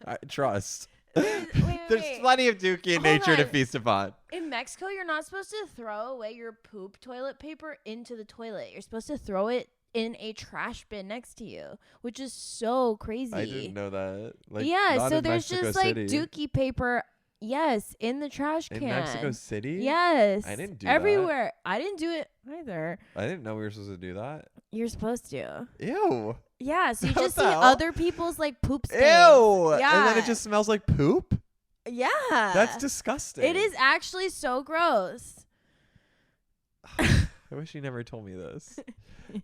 Speaker 2: I trust. There's plenty of dookie in nature to feast upon.
Speaker 1: In Mexico, you're not supposed to throw away your poop toilet paper into the toilet. You're supposed to throw it in a trash bin next to you, which is so crazy.
Speaker 2: I didn't know that. Like,
Speaker 1: yeah, so there's
Speaker 2: Mexico
Speaker 1: just
Speaker 2: City.
Speaker 1: like dookie paper. Yes, in the trash can.
Speaker 2: In Mexico City?
Speaker 1: Yes.
Speaker 2: I didn't do
Speaker 1: everywhere. I didn't do it either.
Speaker 2: I didn't know we were supposed to do that.
Speaker 1: You're supposed to.
Speaker 2: Ew.
Speaker 1: Yeah, so you
Speaker 2: What
Speaker 1: just
Speaker 2: the
Speaker 1: see
Speaker 2: hell?
Speaker 1: other people's like poop stains.
Speaker 2: Ew.
Speaker 1: Yeah.
Speaker 2: And then it just smells like poop?
Speaker 1: Yeah.
Speaker 2: That's disgusting.
Speaker 1: It is actually so gross.
Speaker 2: I wish you never told me this.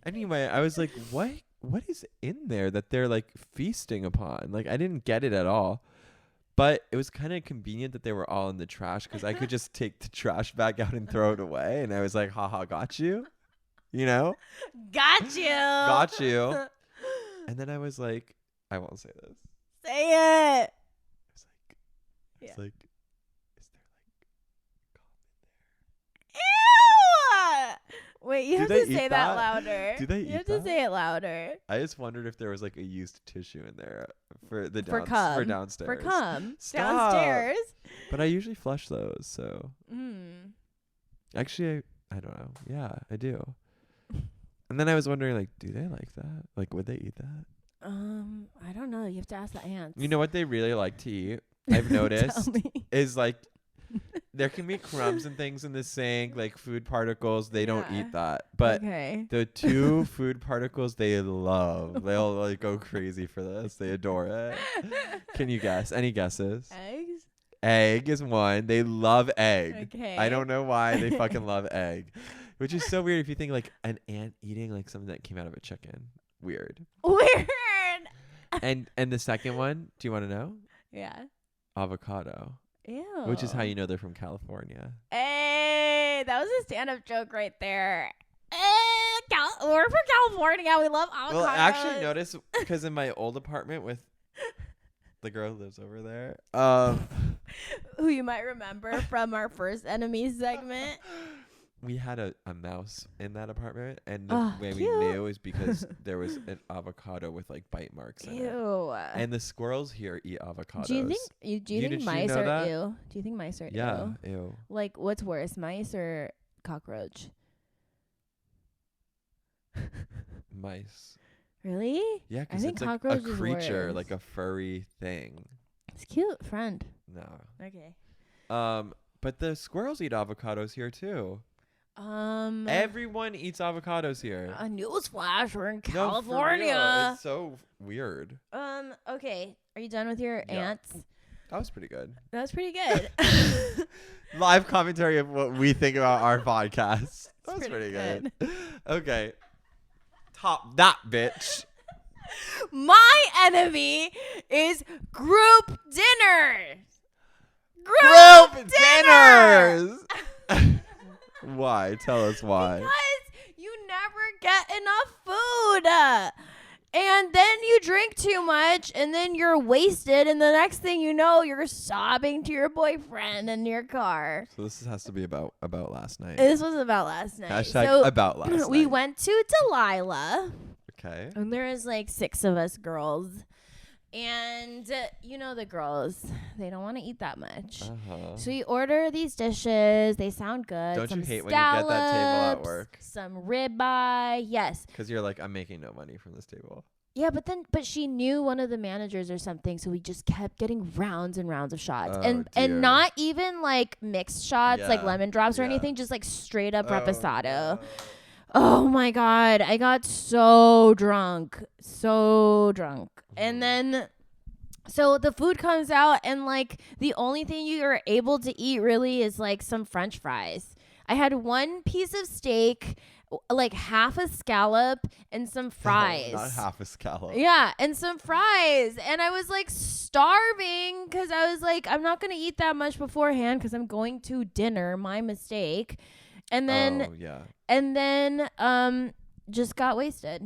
Speaker 2: Anyway, I was like, what is in there that they're like feasting upon? Like, I didn't get it at all. But it was kind of convenient that they were all in the trash because I could just take the trash bag out and throw it away. And I was like, haha, got you. You know?
Speaker 1: Got you.
Speaker 2: Got you. And then I was like, I won't say this.
Speaker 1: Say it.
Speaker 2: It's like, is there like
Speaker 1: Wait, you
Speaker 2: Do
Speaker 1: have
Speaker 2: they
Speaker 1: to
Speaker 2: eat
Speaker 1: say that
Speaker 2: that?
Speaker 1: louder.
Speaker 2: Do they
Speaker 1: You
Speaker 2: eat
Speaker 1: have to
Speaker 2: that?
Speaker 1: say it louder.
Speaker 2: I just wondered if there was like a used tissue in there for the
Speaker 1: For
Speaker 2: for
Speaker 1: cum.
Speaker 2: downstairs.
Speaker 1: For cum.
Speaker 2: Stop.
Speaker 1: Downstairs.
Speaker 2: But I usually flush those, so
Speaker 1: Mm.
Speaker 2: actually I don't know. Yeah, I do. And then I was wondering, like, do they like that? Like, would they eat that?
Speaker 1: I don't know. You have to ask the ants.
Speaker 2: You know what they really like to eat? I've noticed
Speaker 1: Tell me.
Speaker 2: is like there can be crumbs and things in the sink, like food particles. They don't
Speaker 1: Yeah.
Speaker 2: eat that. But
Speaker 1: Okay.
Speaker 2: the two food particles they love. They'll like go crazy for this. They adore it. Can you guess? Any guesses?
Speaker 1: Eggs?
Speaker 2: Egg is one. They love egg.
Speaker 1: Okay.
Speaker 2: I don't know why they fucking love egg. Which is so weird if you think like an ant eating like something that came out of a chicken. Weird.
Speaker 1: Weird.
Speaker 2: And the second one, do you want to know?
Speaker 1: Yeah.
Speaker 2: Avocado.
Speaker 1: Ew.
Speaker 2: Which is how you know they're from California.
Speaker 1: Hey, that was a stand-up joke right there. We're from California. We love avocados.
Speaker 2: Well, I actually noticed because in my old apartment with the girl who lives over there,
Speaker 1: who you might remember from our first enemy segment.
Speaker 2: we had a mouse in that apartment, and the
Speaker 1: Oh,
Speaker 2: way we
Speaker 1: cute.
Speaker 2: knew is because there was an avocado with like bite marks in it.
Speaker 1: Ew.
Speaker 2: And the squirrels here eat avocados.
Speaker 1: Do you think
Speaker 2: Did you
Speaker 1: mice
Speaker 2: know
Speaker 1: are
Speaker 2: that?
Speaker 1: ew? Do you think mice are
Speaker 2: Yeah,
Speaker 1: ew?
Speaker 2: ew.
Speaker 1: Like, what's worse, mice or cockroach?
Speaker 2: Mice.
Speaker 1: Really?
Speaker 2: Yeah,
Speaker 1: I
Speaker 2: because
Speaker 1: think
Speaker 2: it's like a
Speaker 1: cockroach is
Speaker 2: creature,
Speaker 1: worse.
Speaker 2: like a furry thing.
Speaker 1: It's cute, friend.
Speaker 2: No.
Speaker 1: Okay.
Speaker 2: But the squirrels eat avocados here too. Everyone eats avocados here.
Speaker 1: A newsflash, we're in
Speaker 2: No, for
Speaker 1: California.
Speaker 2: real. It's so weird.
Speaker 1: Okay. Are you done with your
Speaker 2: Yeah.
Speaker 1: ants?
Speaker 2: That was pretty good.
Speaker 1: That was pretty good.
Speaker 2: Live commentary of what we think about our podcast. That was
Speaker 1: pretty
Speaker 2: pretty good. Okay. Top that bitch.
Speaker 1: My enemy is group dinners.
Speaker 2: Group dinners. Why? Tell us why.
Speaker 1: Because you never get enough food. And then you drink too much, and then you're wasted, and the next thing you know, you're sobbing to your boyfriend in your car.
Speaker 2: So this has to be about last night.
Speaker 1: This was about last night.
Speaker 2: Hashtag
Speaker 1: so
Speaker 2: about last night.
Speaker 1: we went to Delilah,
Speaker 2: Okay.
Speaker 1: and there is like 6 of us girls. And you know the girls, they don't want to eat that much.
Speaker 2: Uh-huh.
Speaker 1: So you order these dishes. They sound good.
Speaker 2: Don't
Speaker 1: some
Speaker 2: you hate when you get that table at
Speaker 1: scallops,
Speaker 2: work?
Speaker 1: Some ribeye. Yes.
Speaker 2: Because you're like, I'm making no money from this table.
Speaker 1: Yeah, but she knew one of the managers or something, so we just kept getting rounds and rounds of shots.
Speaker 2: Oh,
Speaker 1: and
Speaker 2: dear.
Speaker 1: not even like mixed shots, like
Speaker 2: Yeah,
Speaker 1: lemon drops or
Speaker 2: yeah.
Speaker 1: anything, just like straight up
Speaker 2: Oh,
Speaker 1: reposado.
Speaker 2: no.
Speaker 1: Oh my god, I got so drunk. And then so the food comes out, and like the only thing you're able to eat really is like some French fries. I had one piece of steak, like half a scallop, and some fries.
Speaker 2: Not half a scallop.
Speaker 1: Yeah, and some fries. And I was like starving because I was like, I'm not going to eat that much beforehand because I'm going to dinner. My mistake. And then,
Speaker 2: Oh, yeah.
Speaker 1: just got wasted.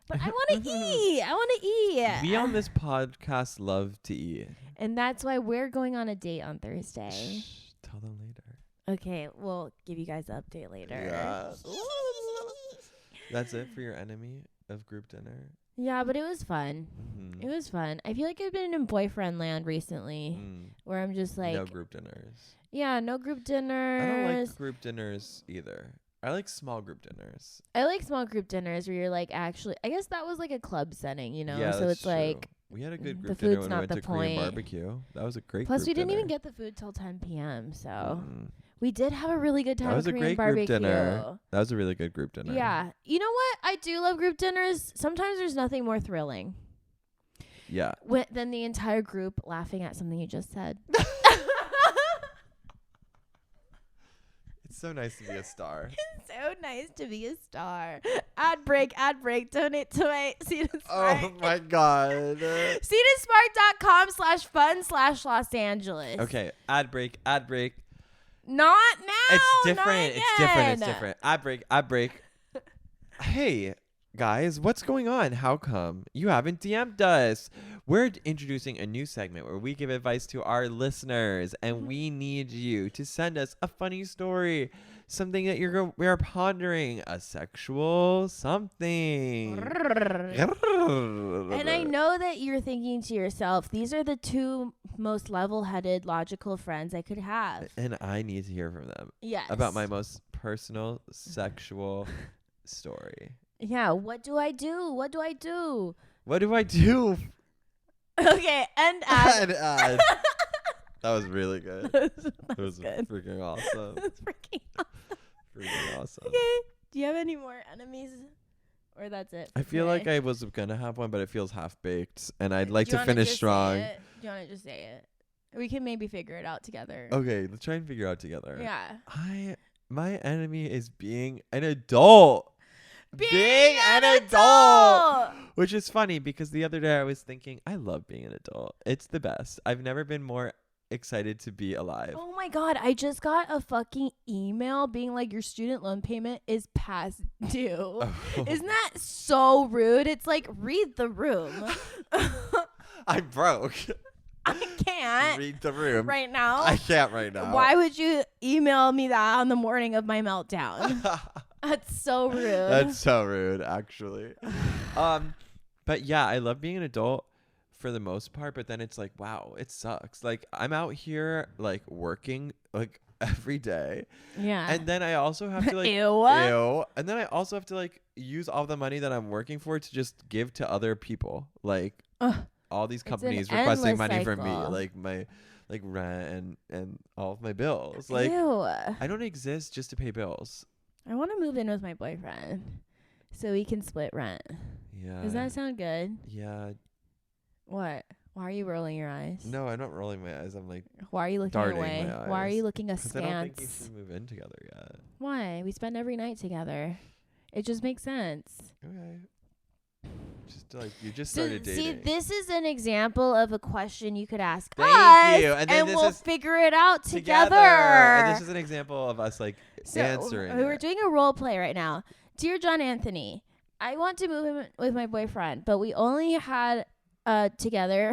Speaker 1: But I want to eat. I want to eat.
Speaker 2: We on this podcast love to eat.
Speaker 1: And that's why we're going on a date on Thursday.
Speaker 2: Shh, tell them later.
Speaker 1: Okay, we'll give you guys an update later.
Speaker 2: Yeah. That's it for your enemy of group dinner?
Speaker 1: Yeah, but it was fun.
Speaker 2: Mm-hmm.
Speaker 1: It was fun. I feel like I've been in boyfriend land recently where I'm just like,
Speaker 2: no group dinners.
Speaker 1: yeah, no group
Speaker 2: I
Speaker 1: dinners.
Speaker 2: don't like group dinners either. I like small group dinners.
Speaker 1: I like small group dinners where you're like actually, I guess that was like a club setting, you know?
Speaker 2: Yeah,
Speaker 1: so
Speaker 2: that's
Speaker 1: it's like,
Speaker 2: true. We had a good
Speaker 1: the
Speaker 2: group dinner
Speaker 1: food's
Speaker 2: when
Speaker 1: not
Speaker 2: we went
Speaker 1: the
Speaker 2: to Korean
Speaker 1: point.
Speaker 2: barbecue. That was a great
Speaker 1: plus
Speaker 2: group
Speaker 1: we didn't
Speaker 2: dinner.
Speaker 1: even get the food till 10 p.m. So
Speaker 2: Mm.
Speaker 1: we did have a really good time
Speaker 2: That was
Speaker 1: at
Speaker 2: a
Speaker 1: Korean
Speaker 2: great
Speaker 1: barbecue.
Speaker 2: group dinner. That was a really good group dinner.
Speaker 1: Yeah. You know what? I do love group dinners. Sometimes there's nothing more thrilling
Speaker 2: Yeah.
Speaker 1: than the entire group laughing at something you just said.
Speaker 2: It's so nice to be a star.
Speaker 1: So nice to be a star. Ad break. Donate to my Cetus
Speaker 2: Oh my god.
Speaker 1: CetusSmart.com/fun/Los Angeles.
Speaker 2: Okay, ad break.
Speaker 1: Not now.
Speaker 2: It's different.
Speaker 1: Not
Speaker 2: It's different. It's
Speaker 1: again.
Speaker 2: different. Ad break. Hey, guys, what's going on? How come you haven't DM'd us? we're introducing a new segment where we give advice to our listeners, and we need you to send us a funny story, something that we are pondering, a sexual something.
Speaker 1: And I know that you're thinking to yourself, these are the two most level-headed, logical friends I could have.
Speaker 2: And I need to hear from them.
Speaker 1: Yes.
Speaker 2: About my most personal sexual story.
Speaker 1: Yeah. What do I do? What do I do?
Speaker 2: What do I do?
Speaker 1: Okay. End ad.
Speaker 2: End ad. That was really good.
Speaker 1: That
Speaker 2: was
Speaker 1: good.
Speaker 2: freaking awesome.
Speaker 1: That's freaking awesome.
Speaker 2: Freaking awesome.
Speaker 1: Okay. Do you have any more enemies? Or that's it?
Speaker 2: I feel like I was gonna have one, but it feels half-baked, and I'd like to finish strong.
Speaker 1: Do you want to just say it? We can maybe figure it out together.
Speaker 2: Okay, let's try and figure it out together.
Speaker 1: Yeah.
Speaker 2: My enemy is being an adult.
Speaker 1: Being an adult!
Speaker 2: Which is funny because the other day I was thinking, I love being an adult. It's the best. I've never been more excited to be alive.
Speaker 1: Oh my God, I just got a fucking email being like, your student loan payment is past due.
Speaker 2: Oh.
Speaker 1: Isn't that so rude? It's like, read the room.
Speaker 2: I'm broke.
Speaker 1: I can't
Speaker 2: Read the room.
Speaker 1: right now.
Speaker 2: I can't right now.
Speaker 1: Why would you email me that on the morning of my meltdown? That's so rude.
Speaker 2: That's so rude, actually. But yeah, I love being an adult for the most part, but then it's like, wow, it sucks. Like, I'm out here like working like every day.
Speaker 1: Yeah.
Speaker 2: And then I also have to like
Speaker 1: Ew.
Speaker 2: And then I also have to like use all the money that I'm working for to just give to other people. Like all these companies requesting money from me, like my like rent and all of my bills. Like
Speaker 1: Ew.
Speaker 2: I don't exist just to pay bills.
Speaker 1: I want to move in with my boyfriend so we can split rent.
Speaker 2: Yeah.
Speaker 1: Does that sound good?
Speaker 2: Yeah.
Speaker 1: What? Why are you rolling your eyes?
Speaker 2: No, I'm not rolling my eyes. I'm like
Speaker 1: Why are you looking
Speaker 2: darting
Speaker 1: away?
Speaker 2: my
Speaker 1: Why are
Speaker 2: eyes.
Speaker 1: you looking
Speaker 2: I don't think you
Speaker 1: askance?
Speaker 2: should move in together yet.
Speaker 1: Why? We spend every night together. It just makes sense.
Speaker 2: Okay. Just like you just started dating.
Speaker 1: See, this is an example of a question you could ask
Speaker 2: Thank
Speaker 1: us,
Speaker 2: you. And then this
Speaker 1: we'll
Speaker 2: is
Speaker 1: figure it out together.
Speaker 2: And this is an example of us like
Speaker 1: So
Speaker 2: answering.
Speaker 1: we're
Speaker 2: it.
Speaker 1: doing a role play right now. Dear John Anthony, I want to move in with my boyfriend, but we only had together.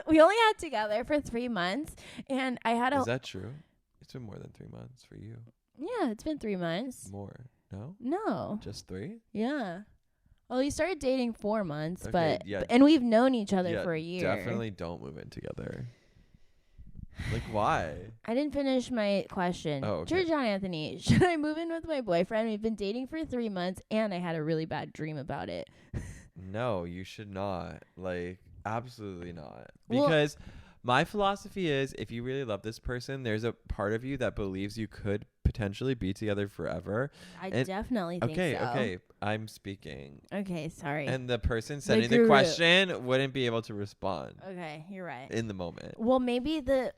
Speaker 1: We only had together for 3 months, and I had
Speaker 2: Is that true? It's been more than 3 months for you.
Speaker 1: Yeah, it's been 3 months.
Speaker 2: More? No?
Speaker 1: No.
Speaker 2: Just 3?
Speaker 1: Yeah. Well, we started dating 4 months,
Speaker 2: Okay, yeah.
Speaker 1: and we've known each other
Speaker 2: Yeah,
Speaker 1: for a year.
Speaker 2: Definitely don't move in together. Like, why?
Speaker 1: I didn't finish my question.
Speaker 2: Oh, okay.
Speaker 1: Dear John Anthony, should I move in with my boyfriend? We've been dating for 3 months, and I had a really bad dream about it.
Speaker 2: No, you should not. Like, absolutely not.
Speaker 1: Well-
Speaker 2: Because my philosophy is if you really love this person, there's a part of you that believes you could potentially be together forever.
Speaker 1: I
Speaker 2: And-
Speaker 1: definitely think so.
Speaker 2: Okay, I'm speaking.
Speaker 1: Okay, sorry.
Speaker 2: And the person sending the
Speaker 1: guru.
Speaker 2: question wouldn't be able to respond
Speaker 1: Okay, you're right.
Speaker 2: in the moment.
Speaker 1: Well, maybe the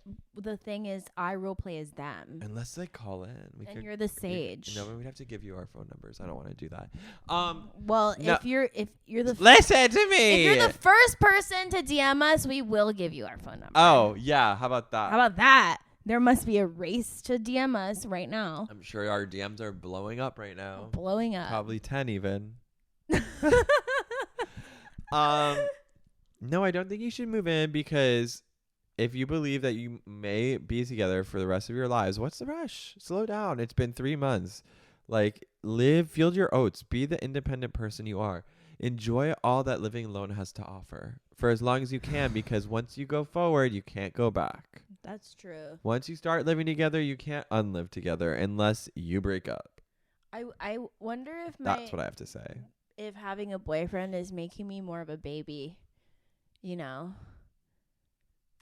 Speaker 1: thing is I role play as them,
Speaker 2: Unless they call in.
Speaker 1: and you're the sage.
Speaker 2: No, we'd have to give you our phone numbers. I don't want to do that.
Speaker 1: Well,
Speaker 2: no.
Speaker 1: if you're the
Speaker 2: Listen to me.
Speaker 1: if you're the first person to DM us, we will give you our phone number.
Speaker 2: Oh, yeah. How about that?
Speaker 1: How about that? There must be a race to DM us right now.
Speaker 2: I'm sure our DMs are blowing up right now.
Speaker 1: Blowing up.
Speaker 2: Probably 10 even. No, I don't think you should move in because if you believe that you may be together for the rest of your lives, what's the rush? Slow down. It's been 3 months. Like, field your oats. Be the independent person you are. Enjoy all that living alone has to offer for as long as you can, because once you go forward, you can't go back.
Speaker 1: That's true.
Speaker 2: Once you start living together, you can't unlive together unless you break up.
Speaker 1: I wonder if
Speaker 2: That's what I have to say.
Speaker 1: if having a boyfriend is making me more of a baby. You know?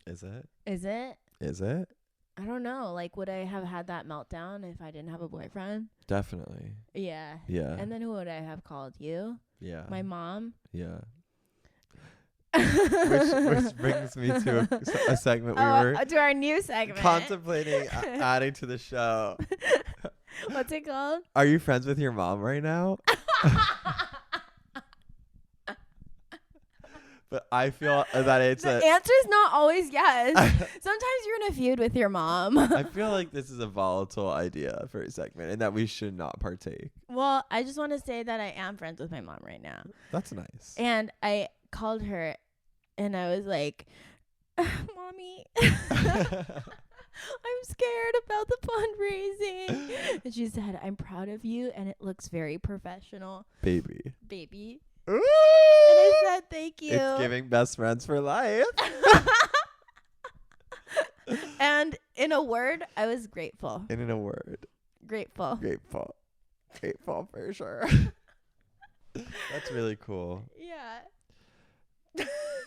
Speaker 2: Is it?
Speaker 1: Is it?
Speaker 2: Is it?
Speaker 1: I don't know. Like, would I have had that meltdown if I didn't have a boyfriend?
Speaker 2: Definitely.
Speaker 1: Yeah.
Speaker 2: Yeah.
Speaker 1: And then who would I have called? You?
Speaker 2: Yeah.
Speaker 1: My mom?
Speaker 2: Yeah. which brings me to a segment we were
Speaker 1: to our new segment.
Speaker 2: contemplating adding to the show.
Speaker 1: What's it called?
Speaker 2: Are you friends with your mom right now? But I feel that it's
Speaker 1: The answer's not always yes. Sometimes you're in a feud with your mom.
Speaker 2: I feel like this is a volatile idea for a segment and that we should not partake.
Speaker 1: Well, I just want to say that I am friends with my mom right now.
Speaker 2: That's nice.
Speaker 1: And I called her And I was like, Mommy, I'm scared about the fundraising. And she said, I'm proud of you, and it looks very professional.
Speaker 2: Baby.
Speaker 1: Ooh. And I said, thank you.
Speaker 2: It's giving best friends for life.
Speaker 1: And in a word, I was grateful.
Speaker 2: And in a word.
Speaker 1: Grateful.
Speaker 2: Grateful for sure. That's really cool.
Speaker 1: Yeah.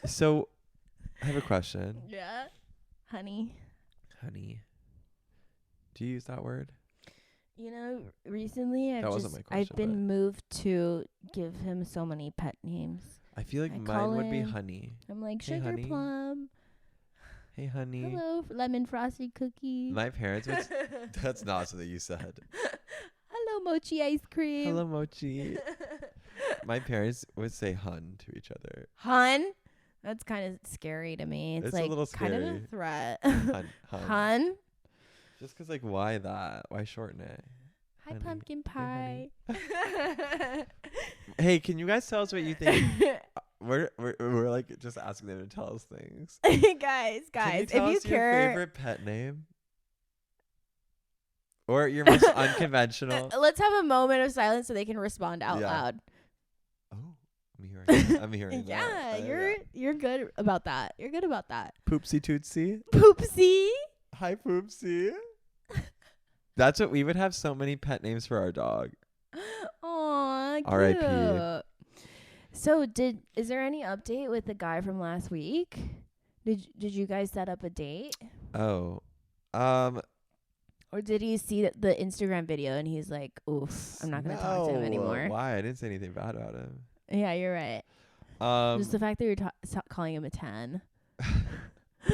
Speaker 2: So, I have a question.
Speaker 1: Yeah. Honey.
Speaker 2: Do you use that word?
Speaker 1: You know, recently
Speaker 2: Wasn't my question,
Speaker 1: I've been moved to give him so many pet names.
Speaker 2: I feel like
Speaker 1: I
Speaker 2: mine would be
Speaker 1: him-
Speaker 2: Honey.
Speaker 1: I'm like,
Speaker 2: Hey,
Speaker 1: Sugar
Speaker 2: honey.
Speaker 1: Plum.
Speaker 2: Hey, honey.
Speaker 1: Hello, lemon frosted cookie.
Speaker 2: My parents would... That's not something you said.
Speaker 1: Hello, mochi ice cream.
Speaker 2: Hello, Mochi. My parents would say hun to each other.
Speaker 1: Hun? That's kind of scary to me. It's
Speaker 2: It's a
Speaker 1: like
Speaker 2: little
Speaker 1: kind of a
Speaker 2: scary.
Speaker 1: threat.
Speaker 2: Hun.
Speaker 1: Hun?
Speaker 2: Just because, like, why that? Why shorten it?
Speaker 1: Hi,
Speaker 2: Honey.
Speaker 1: pumpkin
Speaker 2: Hey,
Speaker 1: pie.
Speaker 2: Hey, can you guys tell us what you think? We're like just asking them to tell us things.
Speaker 1: guys,
Speaker 2: Can you
Speaker 1: if
Speaker 2: tell
Speaker 1: you
Speaker 2: us your
Speaker 1: care,
Speaker 2: favorite pet name? Or your most unconventional?
Speaker 1: let's have a moment of silence so they can respond out
Speaker 2: Yeah.
Speaker 1: loud.
Speaker 2: Oh, I'm hearing
Speaker 1: Yeah,
Speaker 2: that.
Speaker 1: you're good about that. You're good about that.
Speaker 2: Poopsie Tootsie.
Speaker 1: Poopsie.
Speaker 2: Hi, Poopsie. That's what we would have so many pet names for our dog.
Speaker 1: Aw, cute.
Speaker 2: R.I.P..
Speaker 1: So is there any update with the guy from last week? Did you guys set up a date?
Speaker 2: Oh.
Speaker 1: Or did he see the Instagram video and he's like, oof, I'm not going to talk to him anymore?
Speaker 2: Why? I didn't say anything bad about him.
Speaker 1: Yeah, you're right. Just the fact that you're calling him a 10.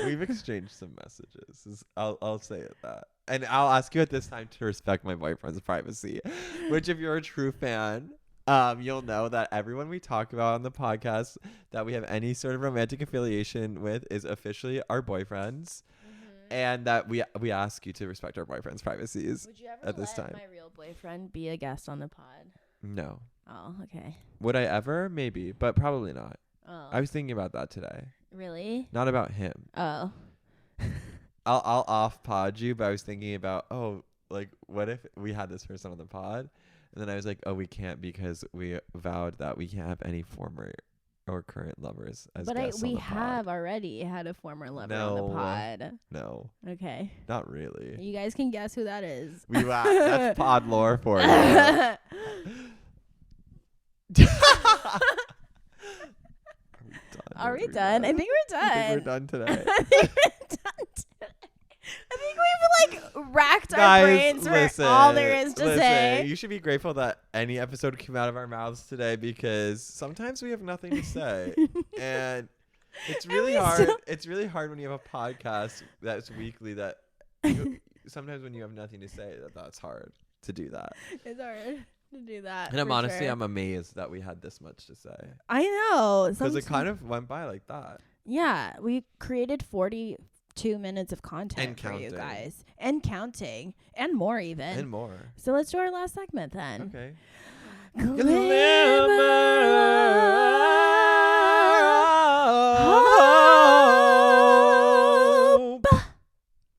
Speaker 2: We've exchanged some messages. I'll say it that. And I'll ask you at this time to respect my boyfriend's privacy, which if you're a true fan, you'll know that everyone we talk about on the podcast that we have any sort of romantic affiliation with is officially our boyfriends. And that we ask you to respect our boyfriend's privacies.
Speaker 1: Would you ever
Speaker 2: at this
Speaker 1: let
Speaker 2: time.
Speaker 1: my real boyfriend be a guest on the pod?
Speaker 2: No.
Speaker 1: Oh, okay.
Speaker 2: Would I ever? Maybe, but probably not.
Speaker 1: Oh,
Speaker 2: I was thinking about that today.
Speaker 1: really?
Speaker 2: Not about him.
Speaker 1: Oh.
Speaker 2: I'll off pod you, but I was thinking about, like, what if we had this person on the pod? And then I was like, oh, we can't because we vowed that we can't have any former or current lovers as guests on
Speaker 1: We
Speaker 2: the pod.
Speaker 1: have already had a former lover on the
Speaker 2: No.
Speaker 1: pod.
Speaker 2: No,
Speaker 1: Okay.
Speaker 2: not really.
Speaker 1: You guys can guess who that is.
Speaker 2: That's pod lore for you.
Speaker 1: Are we done? I think we're done.
Speaker 2: I think we're done today.
Speaker 1: I think we're done today. I think we've like racked our brains for all there is to say.
Speaker 2: You should be grateful that any episode came out of our mouths today because sometimes we have nothing to say. And it's really hard. It's really hard when you have a podcast that's weekly that sometimes when you have nothing to say that's hard to do that.
Speaker 1: It's hard to do that.
Speaker 2: And I'm amazed that we had this much to say.
Speaker 1: I know.
Speaker 2: Because it kind of went by like that.
Speaker 1: Yeah, we created 42 minutes of content
Speaker 2: And
Speaker 1: for you
Speaker 2: counting.
Speaker 1: guys. And counting. And more even.
Speaker 2: And more.
Speaker 1: So let's do our last segment then.
Speaker 2: Okay.
Speaker 1: Hope.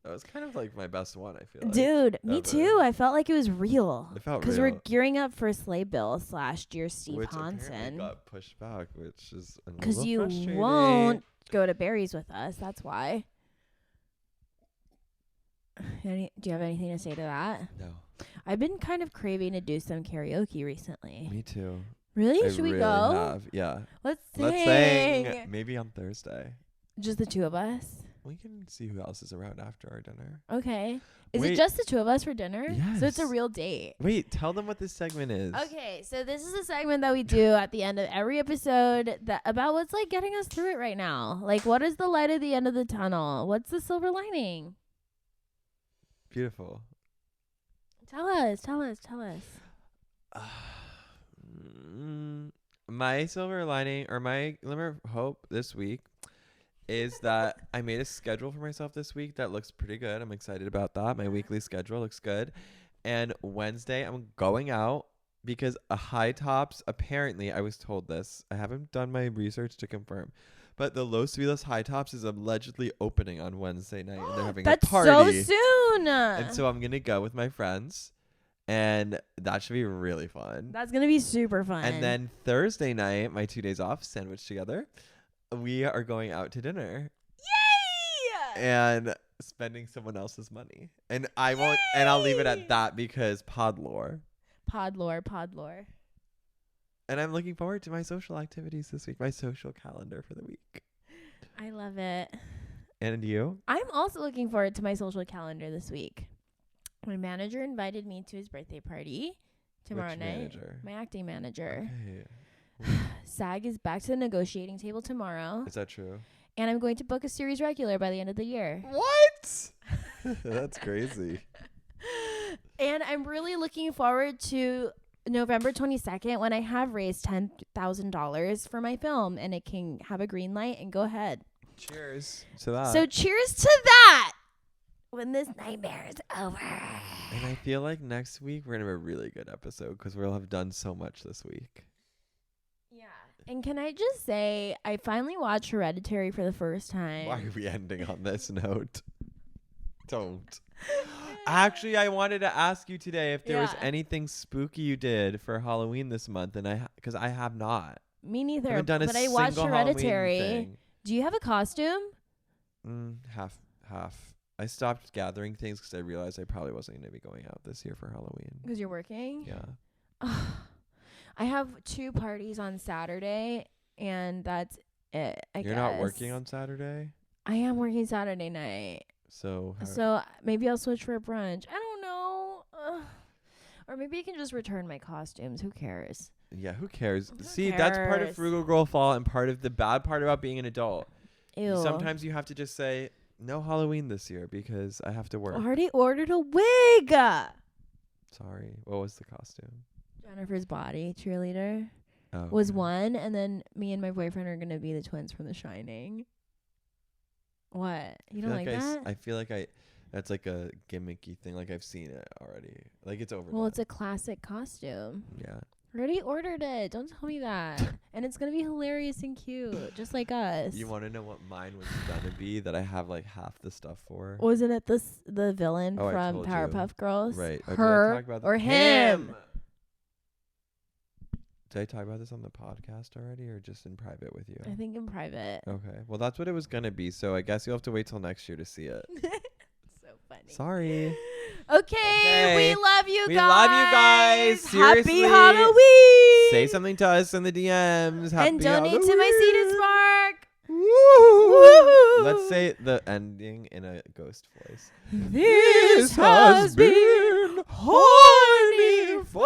Speaker 2: That was kind of like my best one, I feel like.
Speaker 1: Dude, me
Speaker 2: ever.
Speaker 1: too. I felt like it was real.
Speaker 2: It felt
Speaker 1: Because we're
Speaker 2: real.
Speaker 1: gearing up for Sleigh Bill / Dear Steve
Speaker 2: Which apparently
Speaker 1: Hansen.
Speaker 2: got pushed back, which is a
Speaker 1: Because
Speaker 2: little
Speaker 1: you
Speaker 2: frustrating.
Speaker 1: won't go to Barry's with us. That's why. Do you have anything to say to that?
Speaker 2: No.
Speaker 1: I've been kind of craving to do some karaoke recently.
Speaker 2: Me too.
Speaker 1: Really?
Speaker 2: I
Speaker 1: Should we
Speaker 2: really
Speaker 1: go?
Speaker 2: have. Yeah.
Speaker 1: Let's sing.
Speaker 2: Let's sing. Maybe on Thursday.
Speaker 1: Just the two of us?
Speaker 2: We can see who else is around after our dinner.
Speaker 1: Okay. Is
Speaker 2: Wait.
Speaker 1: it just the two of us for dinner? So it's a
Speaker 2: Yes.
Speaker 1: real date.
Speaker 2: Wait, tell them what this segment is.
Speaker 1: Okay, so this is a segment that we do at the end of every episode that about what's like getting us through it right now. Like, what is the light at the end of the tunnel? What's the silver lining?
Speaker 2: Beautiful.
Speaker 1: Tell us.
Speaker 2: My silver lining or my glimmer of hope this week is that I made a schedule for myself this week that looks pretty good. I'm excited about that. My weekly schedule looks good. And Wednesday, I'm going out because a High Tops, apparently, I was told this. I haven't done my research to confirm. But the Los Feliz High Tops is allegedly opening on Wednesday night, and they're having
Speaker 1: That's
Speaker 2: a party.
Speaker 1: so soon.
Speaker 2: And so I'm gonna go with my friends, and that should be really fun.
Speaker 1: That's gonna be super fun.
Speaker 2: And then Thursday night, my 2 days off sandwiched together, we are going out to dinner.
Speaker 1: Yay!
Speaker 2: And spending someone else's money. And I won't, and I'll leave it at that because pod lore.
Speaker 1: Pod lore.
Speaker 2: And I'm looking forward to my social activities this week, my social calendar for the week.
Speaker 1: I love it.
Speaker 2: And you?
Speaker 1: I'm also looking forward to my social calendar this week. My manager invited me to his birthday party tomorrow
Speaker 2: Which
Speaker 1: night.
Speaker 2: manager?
Speaker 1: My acting manager.
Speaker 2: Okay.
Speaker 1: SAG is back to the negotiating table tomorrow.
Speaker 2: Is that true?
Speaker 1: And I'm going to book a series regular by the end of the year.
Speaker 2: What? That's crazy.
Speaker 1: And I'm really looking forward to November 22nd when I have raised $10,000 for my film and it can have a green light and go ahead.
Speaker 2: Cheers to that.
Speaker 1: So cheers to that when this nightmare is over.
Speaker 2: And I feel like next week we're going to have a really good episode because we'll have done so much this week.
Speaker 1: Yeah. And can I just say, I finally watched Hereditary for the first time.
Speaker 2: Why are we ending on this note? Don't. Actually, I wanted to ask you today if there was anything spooky you did for Halloween this month, and because I have not.
Speaker 1: Me neither.
Speaker 2: Haven't done a
Speaker 1: but I watched
Speaker 2: single Halloween
Speaker 1: Hereditary.
Speaker 2: thing.
Speaker 1: Do you have a costume?
Speaker 2: Half. I stopped gathering things because I realized I probably wasn't going to be going out this year for Halloween.
Speaker 1: Because you're working?
Speaker 2: Yeah.
Speaker 1: I have 2 parties on Saturday, and that's it.
Speaker 2: You're not working on Saturday?
Speaker 1: I am working Saturday night.
Speaker 2: So
Speaker 1: Maybe I'll switch for a brunch. I don't know. Or maybe I can just return my costumes. Who cares?
Speaker 2: yeah, who cares?
Speaker 1: Who
Speaker 2: See, that's part of
Speaker 1: cares?
Speaker 2: Frugal Girl Fall and part of the bad part about being an adult.
Speaker 1: Ew.
Speaker 2: Sometimes you have to just say, no Halloween this year because I have to work.
Speaker 1: Already ordered a wig.
Speaker 2: Sorry. What was the costume?
Speaker 1: Jennifer's Body cheerleader
Speaker 2: Oh,
Speaker 1: was
Speaker 2: okay.
Speaker 1: one, and then me and my boyfriend are going to be the twins from The Shining. What? You don't like that?
Speaker 2: I feel like that's like a gimmicky thing. Like I've seen it already. Like it's over.
Speaker 1: Well, it's a classic costume.
Speaker 2: Yeah.
Speaker 1: Already ordered it. Don't tell me that. And it's going to be hilarious and cute, just like us.
Speaker 2: You want to know what mine was gonna be that I have like half the stuff for?
Speaker 1: Wasn't it the villain
Speaker 2: Oh, I
Speaker 1: from
Speaker 2: told you.
Speaker 1: Powerpuff Girls?
Speaker 2: Right. Oh, did I
Speaker 1: Her
Speaker 2: talk about
Speaker 1: or him?
Speaker 2: Did I talk about this on the podcast already or just in private with you?
Speaker 1: I think in private.
Speaker 2: Okay. Well, that's what it was gonna be. So I guess you'll have to wait till next year to see it.
Speaker 1: So funny.
Speaker 2: Sorry.
Speaker 1: Okay, we love you guys.
Speaker 2: We love you guys. Seriously.
Speaker 1: Happy Halloween.
Speaker 2: Say something to us in the DMs. Happy
Speaker 1: and donate
Speaker 2: Halloween.
Speaker 1: to my Seed and Spark.
Speaker 2: Woo! Let's say the ending in a ghost voice.
Speaker 1: This has been
Speaker 2: Horny for